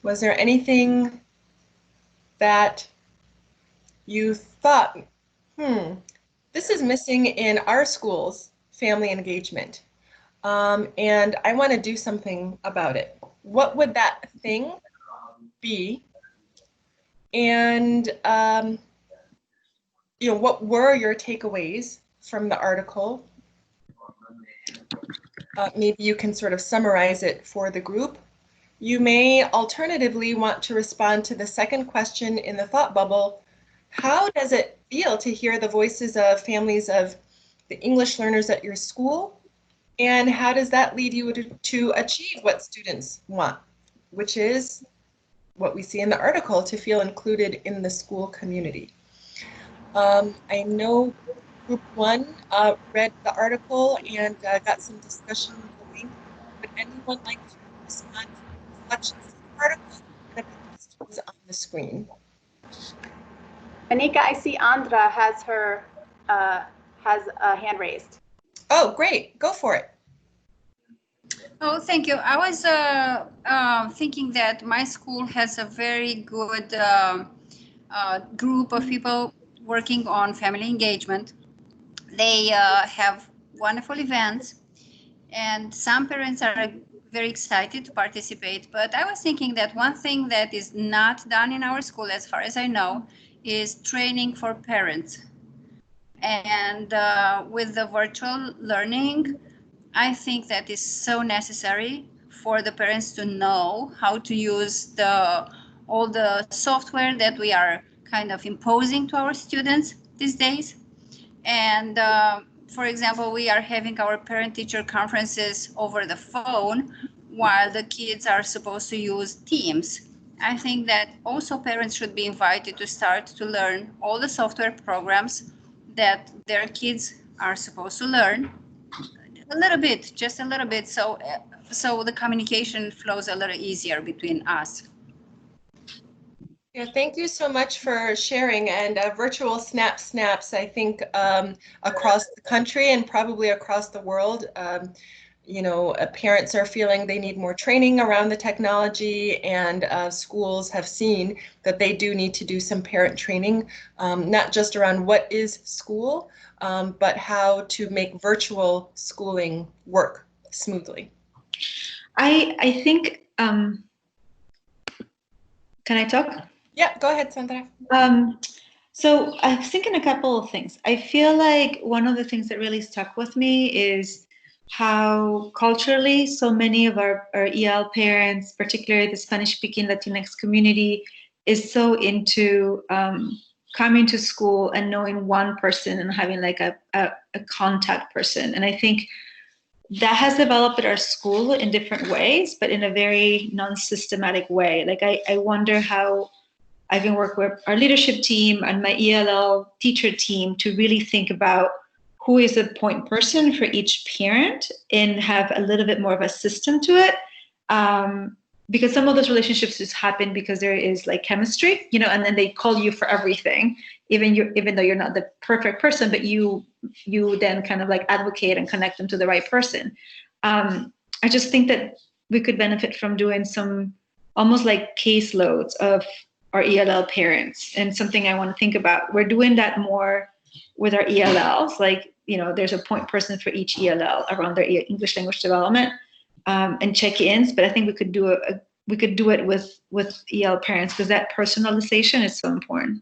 Was there anything that you thought, this is missing in our schools? family engagement. And I want to do something about it. What would that thing be? And what were your takeaways from the article? Maybe you can sort of summarize it for the group. You may alternatively want to respond to the second question in the thought bubble. How does it feel to hear the voices of families of the English learners at your school? And how does that lead you to achieve what students want, which is what we see in the article, to feel included in the school community? I know Group 1 read the article and got some discussion going. Would anyone like to respond to reflections of the article and about questions on the screen? Anika, I see Andra has a hand raised. Oh, great. Go for it. Oh, thank you. I was thinking that my school has a very good group of people working on family engagement. They have wonderful events, and some parents are very excited to participate. But I was thinking that one thing that is not done in our school, as far as I know, is training for parents. And with the virtual learning, I think that is so necessary for the parents to know how to use all the software that we are kind of imposing to our students these days. And for example, we are having our parent-teacher conferences over the phone while the kids are supposed to use Teams. I think that also parents should be invited to start to learn all the software programs that their kids are supposed to learn a little bit, just a little bit, so the communication flows a little easier between us. Yeah, thank you so much for sharing. And virtual snaps, I think across the country and probably across the world, parents are feeling they need more training around the technology, and schools have seen that they do need to do some parent training, not just around what is school, but how to make virtual schooling work smoothly. I think, can I talk? Yeah, go ahead, Sandra. So I was thinking a couple of things. I feel like one of the things that really stuck with me is how culturally so many of our EL parents, particularly the Spanish-speaking Latinx community, is so into coming to school and knowing one person and having like a contact person. And I think that has developed at our school in different ways, but in a very non-systematic way. Like I wonder how I can work with our leadership team and my ELL teacher team to really think about who is the point person for each parent and have a little bit more of a system to it. Because some of those relationships just happen because there is like chemistry, and then they call you for everything, even though you're not the perfect person, but you then kind of like advocate and connect them to the right person. I just think that we could benefit from doing some almost like caseloads of our ELL parents, and something I want to think about. We're doing that more with our ELLs, like, there's a point person for each ELL around their English language development, and check-ins, but I think we could do it with EL parents, because that personalization is so important.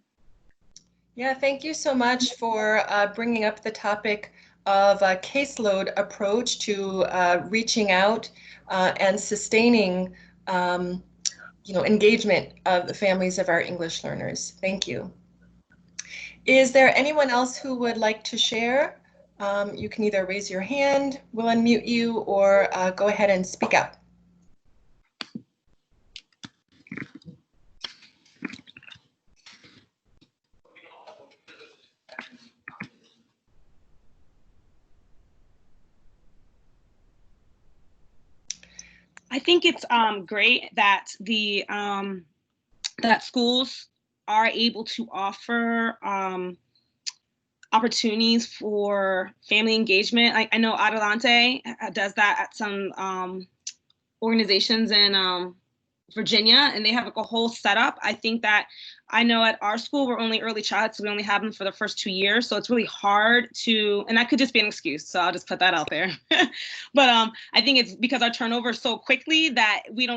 Yeah, thank you so much for bringing up the topic of a caseload approach to reaching out and sustaining engagement of the families of our English learners. Thank you. Is there anyone else who would like to share? You can either raise your hand, we'll unmute you, or go ahead and speak up. I think it's great that that schools are able to offer opportunities for family engagement. I know Adelante does that at some organizations in Virginia, and they have like a whole setup. I think that I know at our school, we're only early childhood, so we only have them for the first 2 years. So it's really hard to, and that could just be an excuse. So I'll just put that out there. But I think it's because our turnover so quickly that we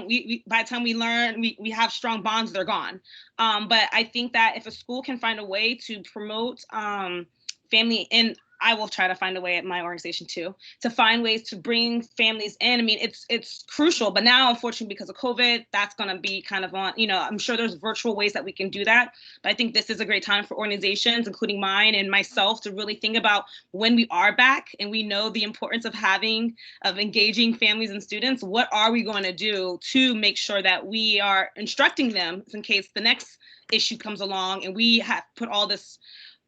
by the time we learn, we have strong bonds, they're gone. But I think that if a school can find a way to promote family, and I will try to find a way at my organization too, to find ways to bring families in. I mean, it's crucial, but now unfortunately because of COVID, that's gonna be kind of on, I'm sure there's virtual ways that we can do that. But I think this is a great time for organizations, including mine and myself, to really think about when we are back and we know the importance of engaging families and students, what are we going to do to make sure that we are instructing them in case the next issue comes along and we have put all this,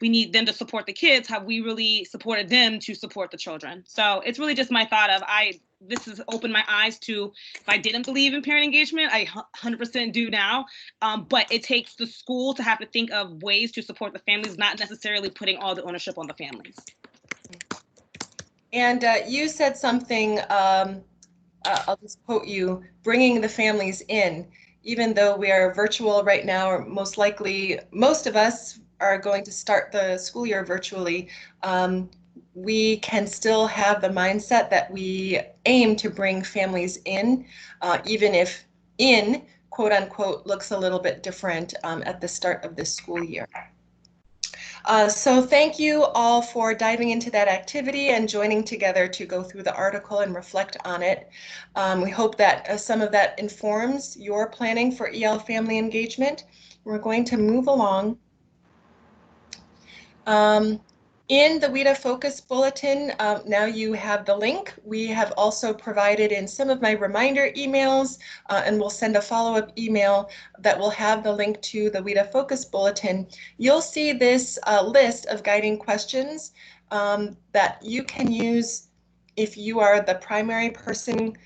we need them to support the kids, have we really supported them to support the children? So it's really just my thought of, this has opened my eyes to, if I didn't believe in parent engagement, I 100% do now. But it takes the school to have to think of ways to support the families, not necessarily putting all the ownership on the families. And you said something, I'll just quote you, bringing the families in. Even though we are virtual right now, or most likely, most of us are going to start the school year virtually, we can still have the mindset that we aim to bring families in, even if in, quote unquote, looks a little bit different at the start of this school year. So thank you all for diving into that activity and joining together to go through the article and reflect on it. We hope that some of that informs your planning for EL family engagement. We're going to move along. In the WIDA Focus Bulletin, now you have the link. We have also provided in some of my reminder emails, and we'll send a follow-up email that will have the link to the WIDA Focus Bulletin. You'll see this list of guiding questions that you can use if you are the primary person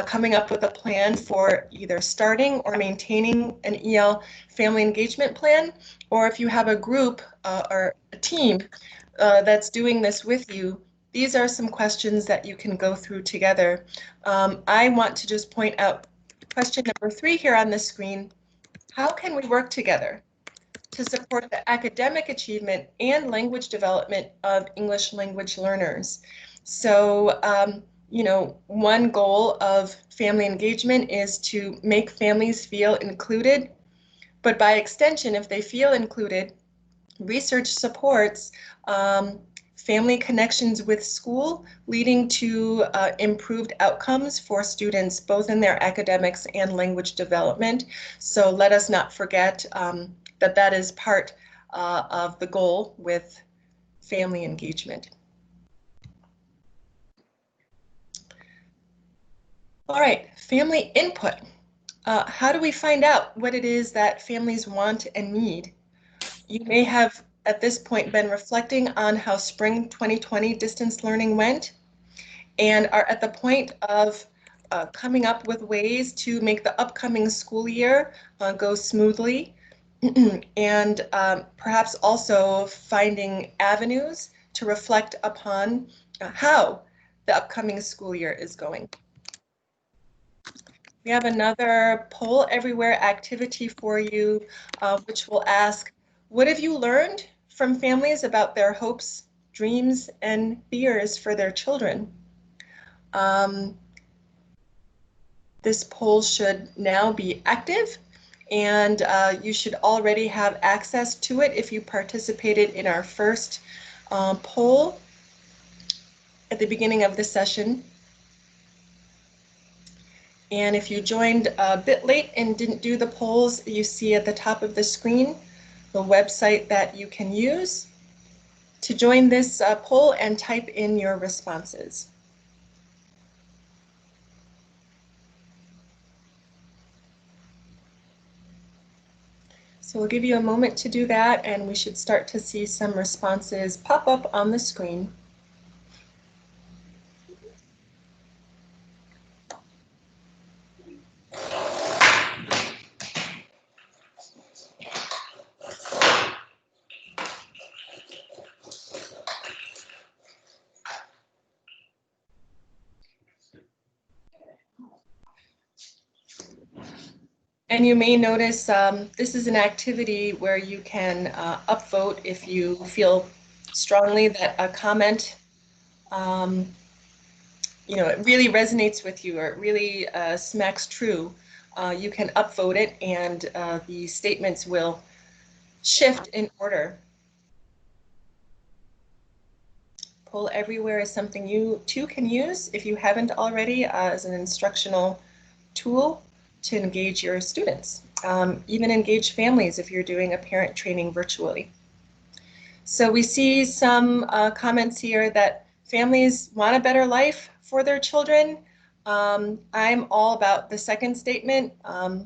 coming up with a plan for either starting or maintaining an EL family engagement plan, or if you have a group or a team that's doing this with you. These are some questions that you can go through together. I want to just point out question number 3 here on the screen. How can we work together to support the academic achievement and language development of English language learners? So, one goal of family engagement is to make families feel included, but by extension, if they feel included, research supports family connections with school, leading to improved outcomes for students, both in their academics and language development. So let us not forget that is part of the goal with family engagement. All right, family input. How do we find out what it is that families want and need? You may have at this point been reflecting on how spring 2020 distance learning went and are at the point of coming up with ways to make the upcoming school year go smoothly and perhaps also finding avenues to reflect upon how the upcoming school year is going. We have another Poll Everywhere activity for you, which will ask, what have you learned from families about their hopes, dreams, and fears for their children? This poll should now be active, and you should already have access to it if you participated in our first poll at the beginning of the session. And if you joined a bit late and didn't do the polls, you see at the top of the screen the website that you can use to join this poll and type in your responses. So we'll give you a moment to do that, and we should start to see some responses pop up on the screen. And you may notice this is an activity where you can upvote if you feel strongly that a comment, you know, it really resonates with you or it really smacks true. You can upvote it and the statements will shift in order. Poll Everywhere is something you too can use if you haven't already as an instructional tool to engage your students, even engage families if you're doing a parent training virtually. So we see some comments here that families want a better life for their children. I'm all about the second statement.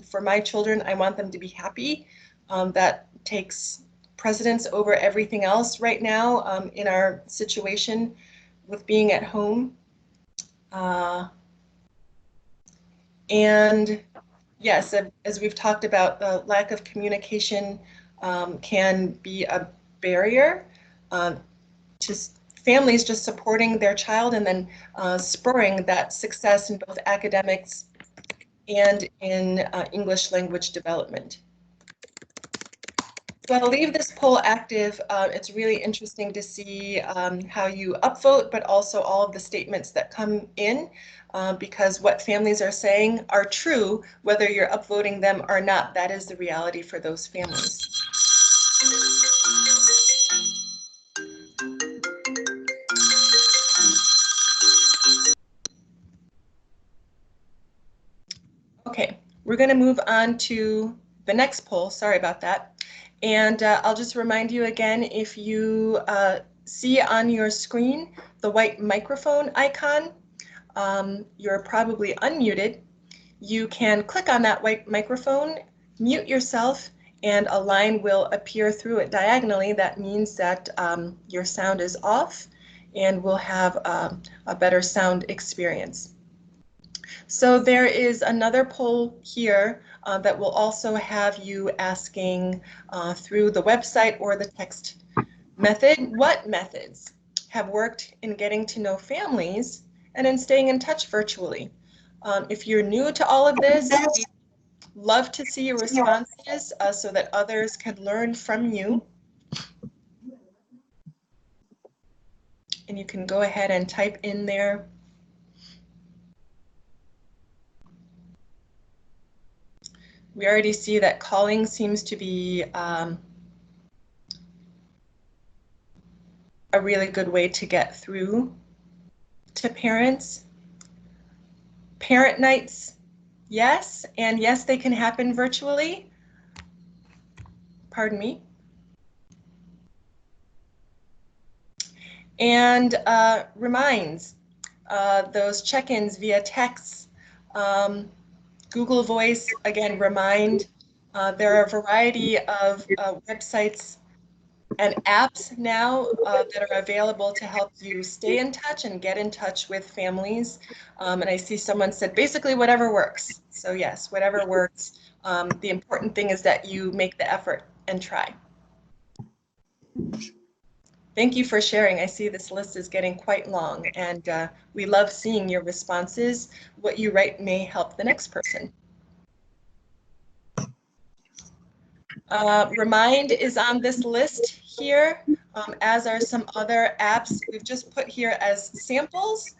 For my children, I want them to be happy. That takes precedence over everything else right now in our situation with being at home. And yes, as we've talked about, the lack of communication can be a barrier to families just supporting their child and then spurring that success in both academics and in English language development. So I'll leave this poll active. It's really interesting to see how you upvote, but also all of the statements that come in, because what families are saying are true, whether you're upvoting them or not. That is the reality for those families. Okay, we're going to move on to the next poll. Sorry about that. And I'll just remind you again, if you see on your screen the white microphone icon, you're probably unmuted. You can click on that white microphone, mute yourself, and a line will appear through it diagonally. That means that your sound is off and we'll have a better sound experience. So there is another poll here that will also have you asking through the website or the text method, what methods have worked in getting to know families and in staying in touch virtually? If you're new to all of this, we'd love to see your responses so that others can learn from you. And you can go ahead and type in there. We already see that calling seems to be a really good way to get through to parents. Parent nights, yes, and yes, they can happen virtually. Pardon me. And reminds, those check-ins via text, Google Voice, again, remind. There are a variety of websites and apps now that are available to help you stay in touch and get in touch with families. And I see someone said basically whatever works. So yes, whatever works. The important thing is that you make the effort and try. Thank you for sharing. I see this list is getting quite long, and we love seeing your responses. What you write may help the next person. Remind is on this list here, as are some other apps we've just put here as samples.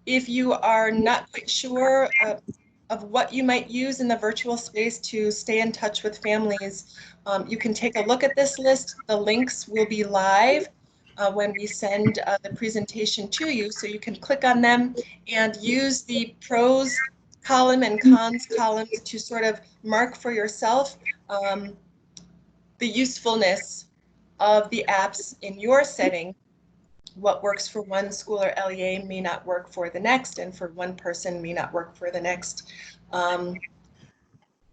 If you are not quite sure of what you might use in the virtual space to stay in touch with families, you can take a look at this list. The links will be live when we send the presentation to you, so you can click on them and use the pros column and cons columns to sort of mark for yourself the usefulness of the apps in your setting. What works for one school or LEA may not work for the next, and for one person may not work for the next.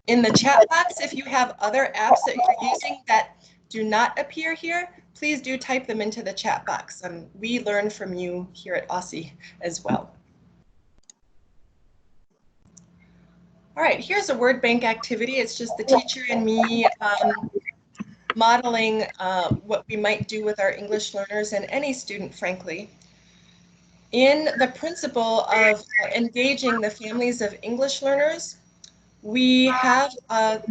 In the chat box, if you have other apps that you're using that do not appear here, please do type them into the chat box. We learn from you here at Aussie as well. All right, here's a word bank activity. It's just the teacher and me modeling what we might do with our English learners and any student, frankly. In the principle of engaging the families of English learners, We have a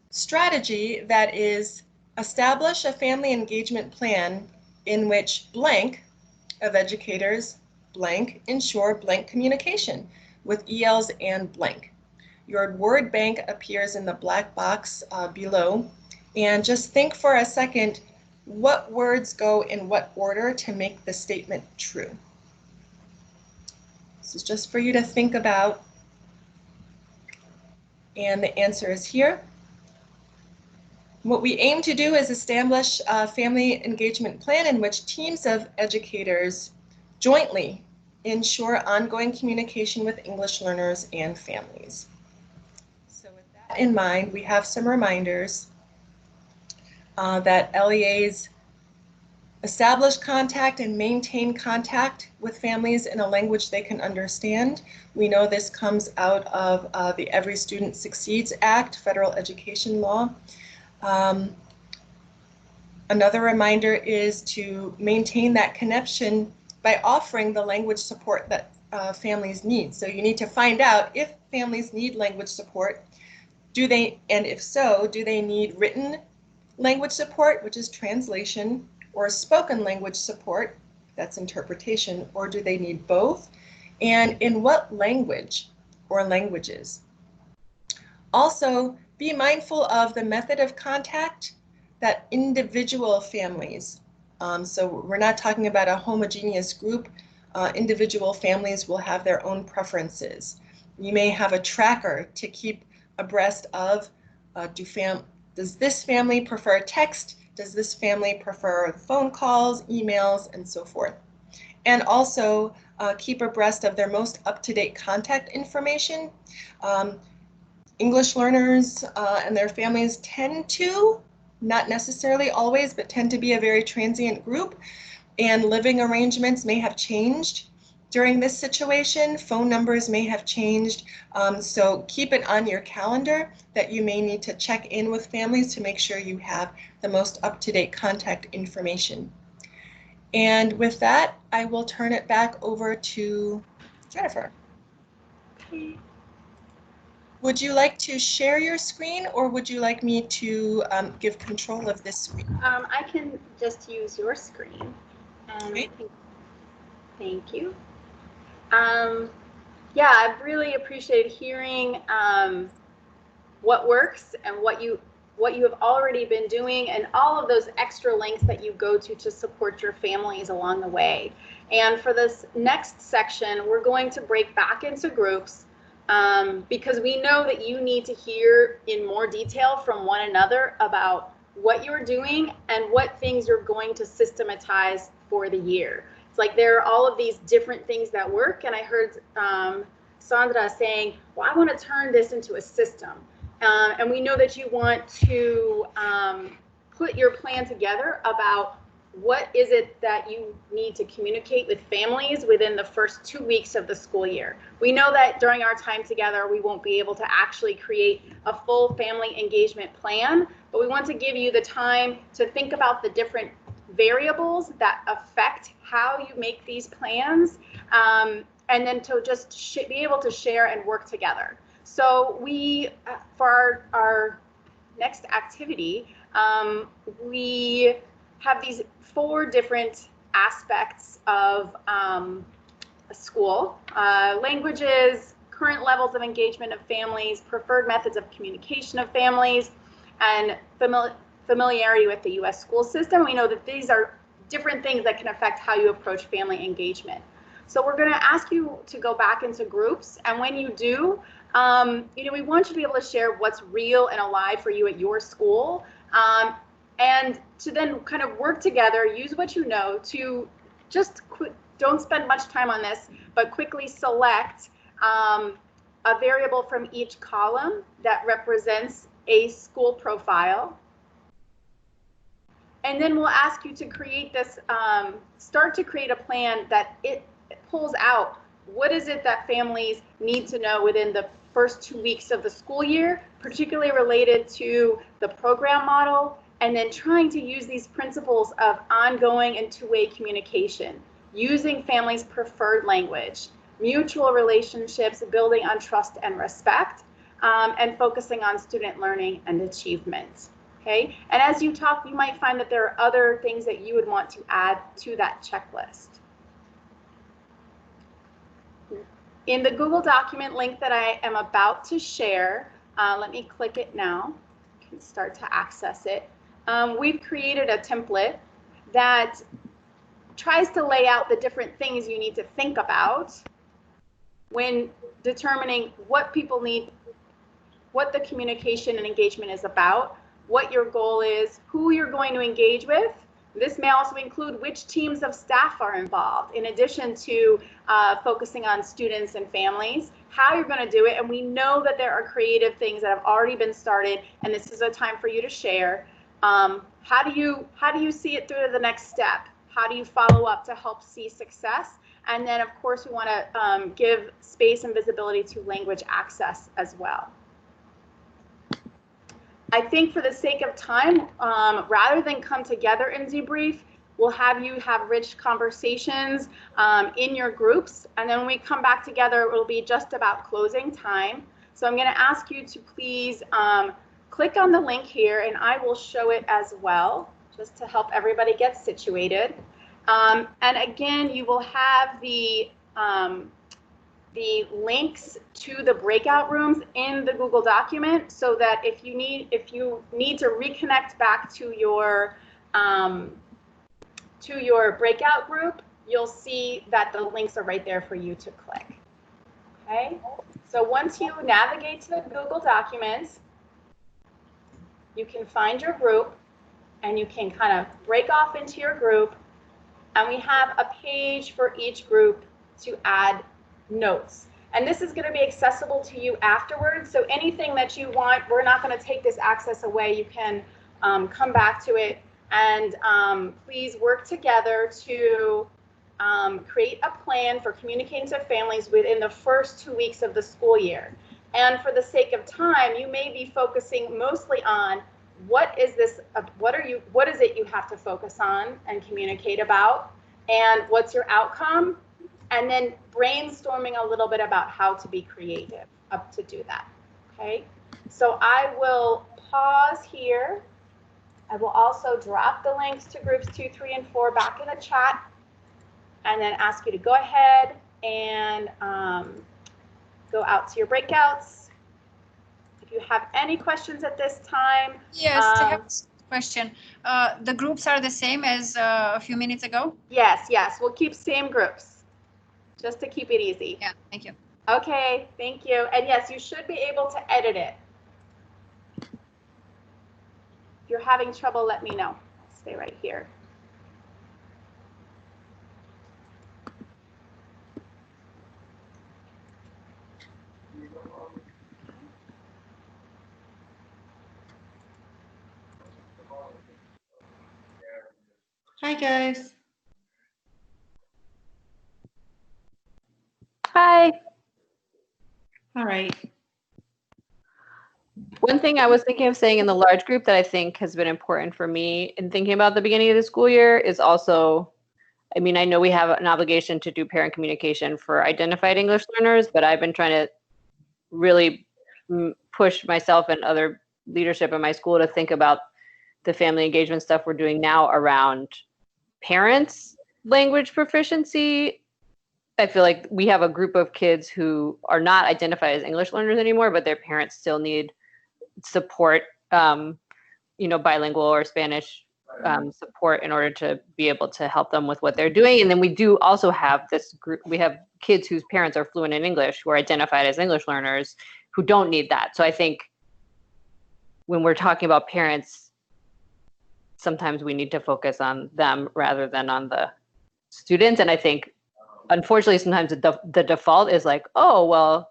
strategy that is establish a family engagement plan in which blank of educators blank ensure blank communication with ELs and blank. Your word bank appears in the black box below, and just think for a second what words go in what order to make the statement true. This is just for you to think about, and the answer is here. What we aim to do is establish a family engagement plan in which teams of educators jointly ensure ongoing communication with English learners and families. So with that in mind, we have some reminders that LEAs establish contact and maintain contact with families in a language they can understand. We know this comes out of the Every Student Succeeds Act, federal education law. Another reminder is to maintain that connection by offering the language support that families need. So you need to find out if families need language support, and if so, do they need written language support, which is translation, or spoken language support, that's interpretation, or do they need both? And in what language or languages? Also, be mindful of the method of contact that individual families, so we're not talking about a homogeneous group, individual families will have their own preferences. You may have a tracker to keep abreast of, does this family prefer text? Does this family prefer phone calls, emails, and so forth? And also keep abreast of their most up-to-date contact information. English learners and their families tend to, not necessarily always, but tend to be a very transient group, and living arrangements may have changed during this situation. Phone numbers may have changed, so keep it on your calendar that you may need to check in with families to make sure you have the most up-to-date contact information. And with that, I will turn it back over to Jennifer. Would you like to share your screen, or would you like me to give control of this screen? I can just use your screen. Okay. Thank you. Yeah, I've really appreciated hearing what works and what you have already been doing, and all of those extra links that you go to support your families along the way. And for this next section, we're going to break back into groups because we know that you need to hear in more detail from one another about what you're doing and what things you're going to systematize for the year. It's like there are all of these different things that work, and I heard Sandra saying, well, I want to turn this into a system. And we know that you want to put your plan together about what is it that you need to communicate with families within the first 2 weeks of the school year. We know that during our time together, we won't be able to actually create a full family engagement plan, but we want to give you the time to think about the different variables that affect how you make these plans, and then to just be able to share and work together. So we, for our next activity, we have these 4 different aspects of a school: languages, current levels of engagement of families, preferred methods of communication of families, and familiarity with the U.S. school system. We know that these are different things that can affect how you approach family engagement. So we're going to ask you to go back into groups, and when you do, we want you to be able to share what's real and alive for you at your school, and to then kind of work together, use what you know to just don't spend much time on this, but quickly select a variable from each column that represents a school profile. And then we'll ask you to create this, start to create a plan that it pulls out what is it that families need to know within the first 2 weeks of the school year, particularly related to the program model, and then trying to use these principles of ongoing and two-way communication, using families' preferred language, mutual relationships building on trust and respect, and focusing on student learning and achievement. Okay, and as you talk, you might find that there are other things that you would want to add to that checklist. In the Google document link that I am about to share, let me click it now. You can start to access it. We've created a template that tries to lay out the different things you need to think about when determining what people need, what the communication and engagement is about, what your goal is, who you're going to engage with. This may also include which teams of staff are involved, in addition to focusing on students and families, how you're going to do it. And we know that there are creative things that have already been started, and this is a time for you to share. How do you see it through to the next step? How do you follow up to help see success? And then, of course, we want to give space and visibility to language access as well. I think for the sake of time, rather than come together in debrief, we'll have you have rich conversations in your groups. And then when we come back together, it will be just about closing time. So I'm going to ask you to please click on the link here, and I will show it as well, just to help everybody get situated. And again, you will have the links to the breakout rooms in the Google document, so that if you need to reconnect back to your breakout group, you'll see that the links are right there for you to click. Okay, so once you navigate to the Google documents, you can find your group and you can kind of break off into your group, and we have a page for each group to add notes. And this is going to be accessible to you afterwards. So anything that you want, we're not going to take this access away. You can come back to it, and please work together to create a plan for communicating to families within the first 2 weeks of the school year. And for the sake of time, you may be focusing mostly on what is it you have to focus on and communicate about, and what's your outcome, and then brainstorming a little bit about how to be creative up to do that. Okay, so I will pause here. I will also drop the links to groups 2, 3, and 4 back in the chat, and then ask you to go ahead and go out to your breakouts. If you have any questions at this time. Yes, I have a question. The groups are the same as a few minutes ago? Yes, we'll keep same groups, just to keep it easy. Yeah, thank you. Okay, thank you. And yes, you should be able to edit it. If you're having trouble, let me know. Stay right here. Hi, guys. Hi. All right. One thing I was thinking of saying in the large group that I think has been important for me in thinking about the beginning of the school year is also, I mean, I know we have an obligation to do parent communication for identified English learners, but I've been trying to really push myself and other leadership in my school to think about the family engagement stuff we're doing now around parents' language proficiency. I feel like we have a group of kids who are not identified as English learners anymore, but their parents still need support, bilingual or Spanish support in order to be able to help them with what they're doing. And then we do also have this group, we have kids whose parents are fluent in English who are identified as English learners who don't need that. So I think when we're talking about parents, sometimes we need to focus on them rather than on the students. And I think, unfortunately, sometimes the default is like, oh, well,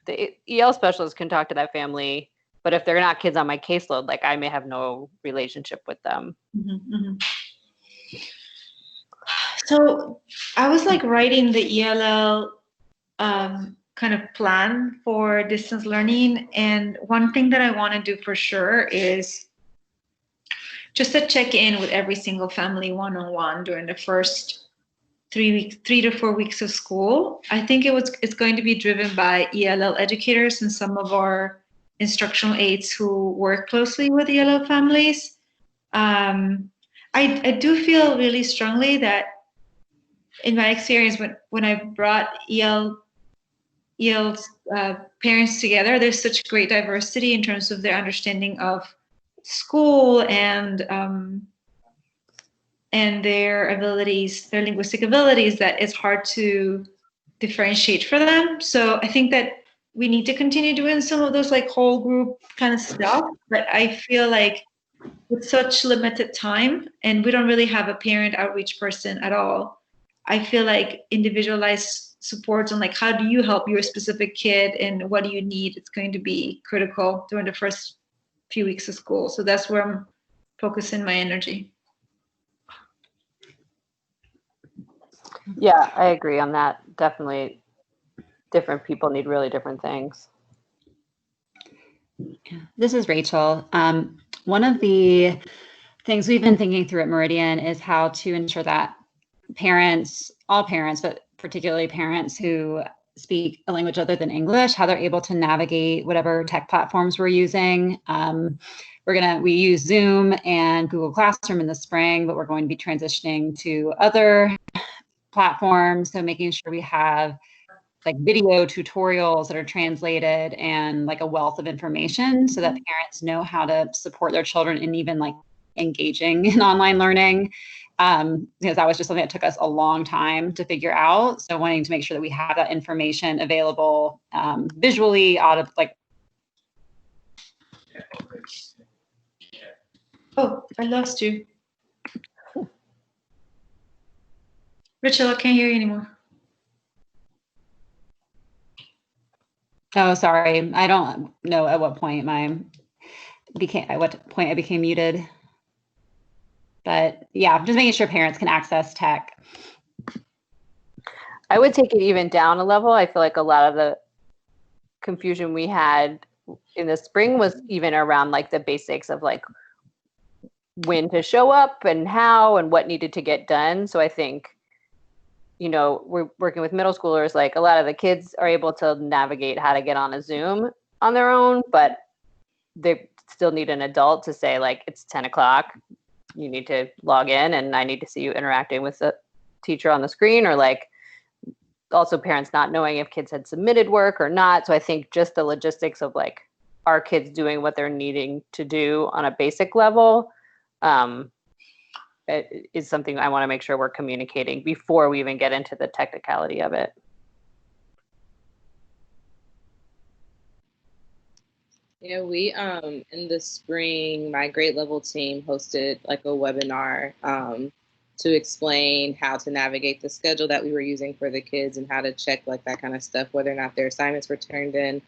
the EL specialist can talk to that family, but if they're not kids on my caseload, like I may have no relationship with them. Mm-hmm, mm-hmm. So I was like writing the ELL kind of plan for distance learning. And one thing that I want to do for sure is just to check in with every single family one-on-one during the first 3 to 4 weeks of school. I think it's going to be driven by ELL educators and some of our instructional aides who work closely with ELL families. I do feel really strongly that in my experience, when I brought EL parents together, there's such great diversity in terms of their understanding of school and their abilities, their linguistic abilities, that it's hard to differentiate for them. So I think that we need to continue doing some of those like whole group kind of stuff. But I feel like with such limited time, and we don't really have a parent outreach person at all, I feel like individualized supports on like how do you help your specific kid and what do you need, it's going to be critical during the first few weeks of school. So that's where I'm focusing my energy. Yeah, I agree on that. Definitely different people need really different things. This is Rachel. One of the things we've been thinking through at Meridian is how to ensure that parents, all parents, but particularly parents who speak a language other than English, how they're able to navigate whatever tech platforms we're using. We use Zoom and Google Classroom in the spring, but we're going to be transitioning to other platforms. So making sure we have like video tutorials that are translated and like a wealth of information so that parents know how to support their children in even like engaging in online learning. Because that was just something that took us a long time to figure out. So wanting to make sure that we have that information available visually out of like. Oh, I lost you. Rachel, I can't hear you anymore. Oh, sorry. I don't know at what point I became muted. But yeah, just making sure parents can access tech. I would take it even down a level. I feel like a lot of the confusion we had in the spring was even around like the basics of like when to show up and how and what needed to get done. So I think, you know, we're working with middle schoolers, like a lot of the kids are able to navigate how to get on a Zoom on their own, but they still need an adult to say like, it's 10 o'clock. You need to log in and I need to see you interacting with the teacher on the screen, or like also parents not knowing if kids had submitted work or not. So I think just the logistics of like our kids doing what they're needing to do on a basic level is something I want to make sure we're communicating before we even get into the technicality of it. Yeah, we in the spring, my grade level team hosted like a webinar to explain how to navigate the schedule that we were using for the kids and how to check like that kind of stuff, whether or not their assignments were turned in,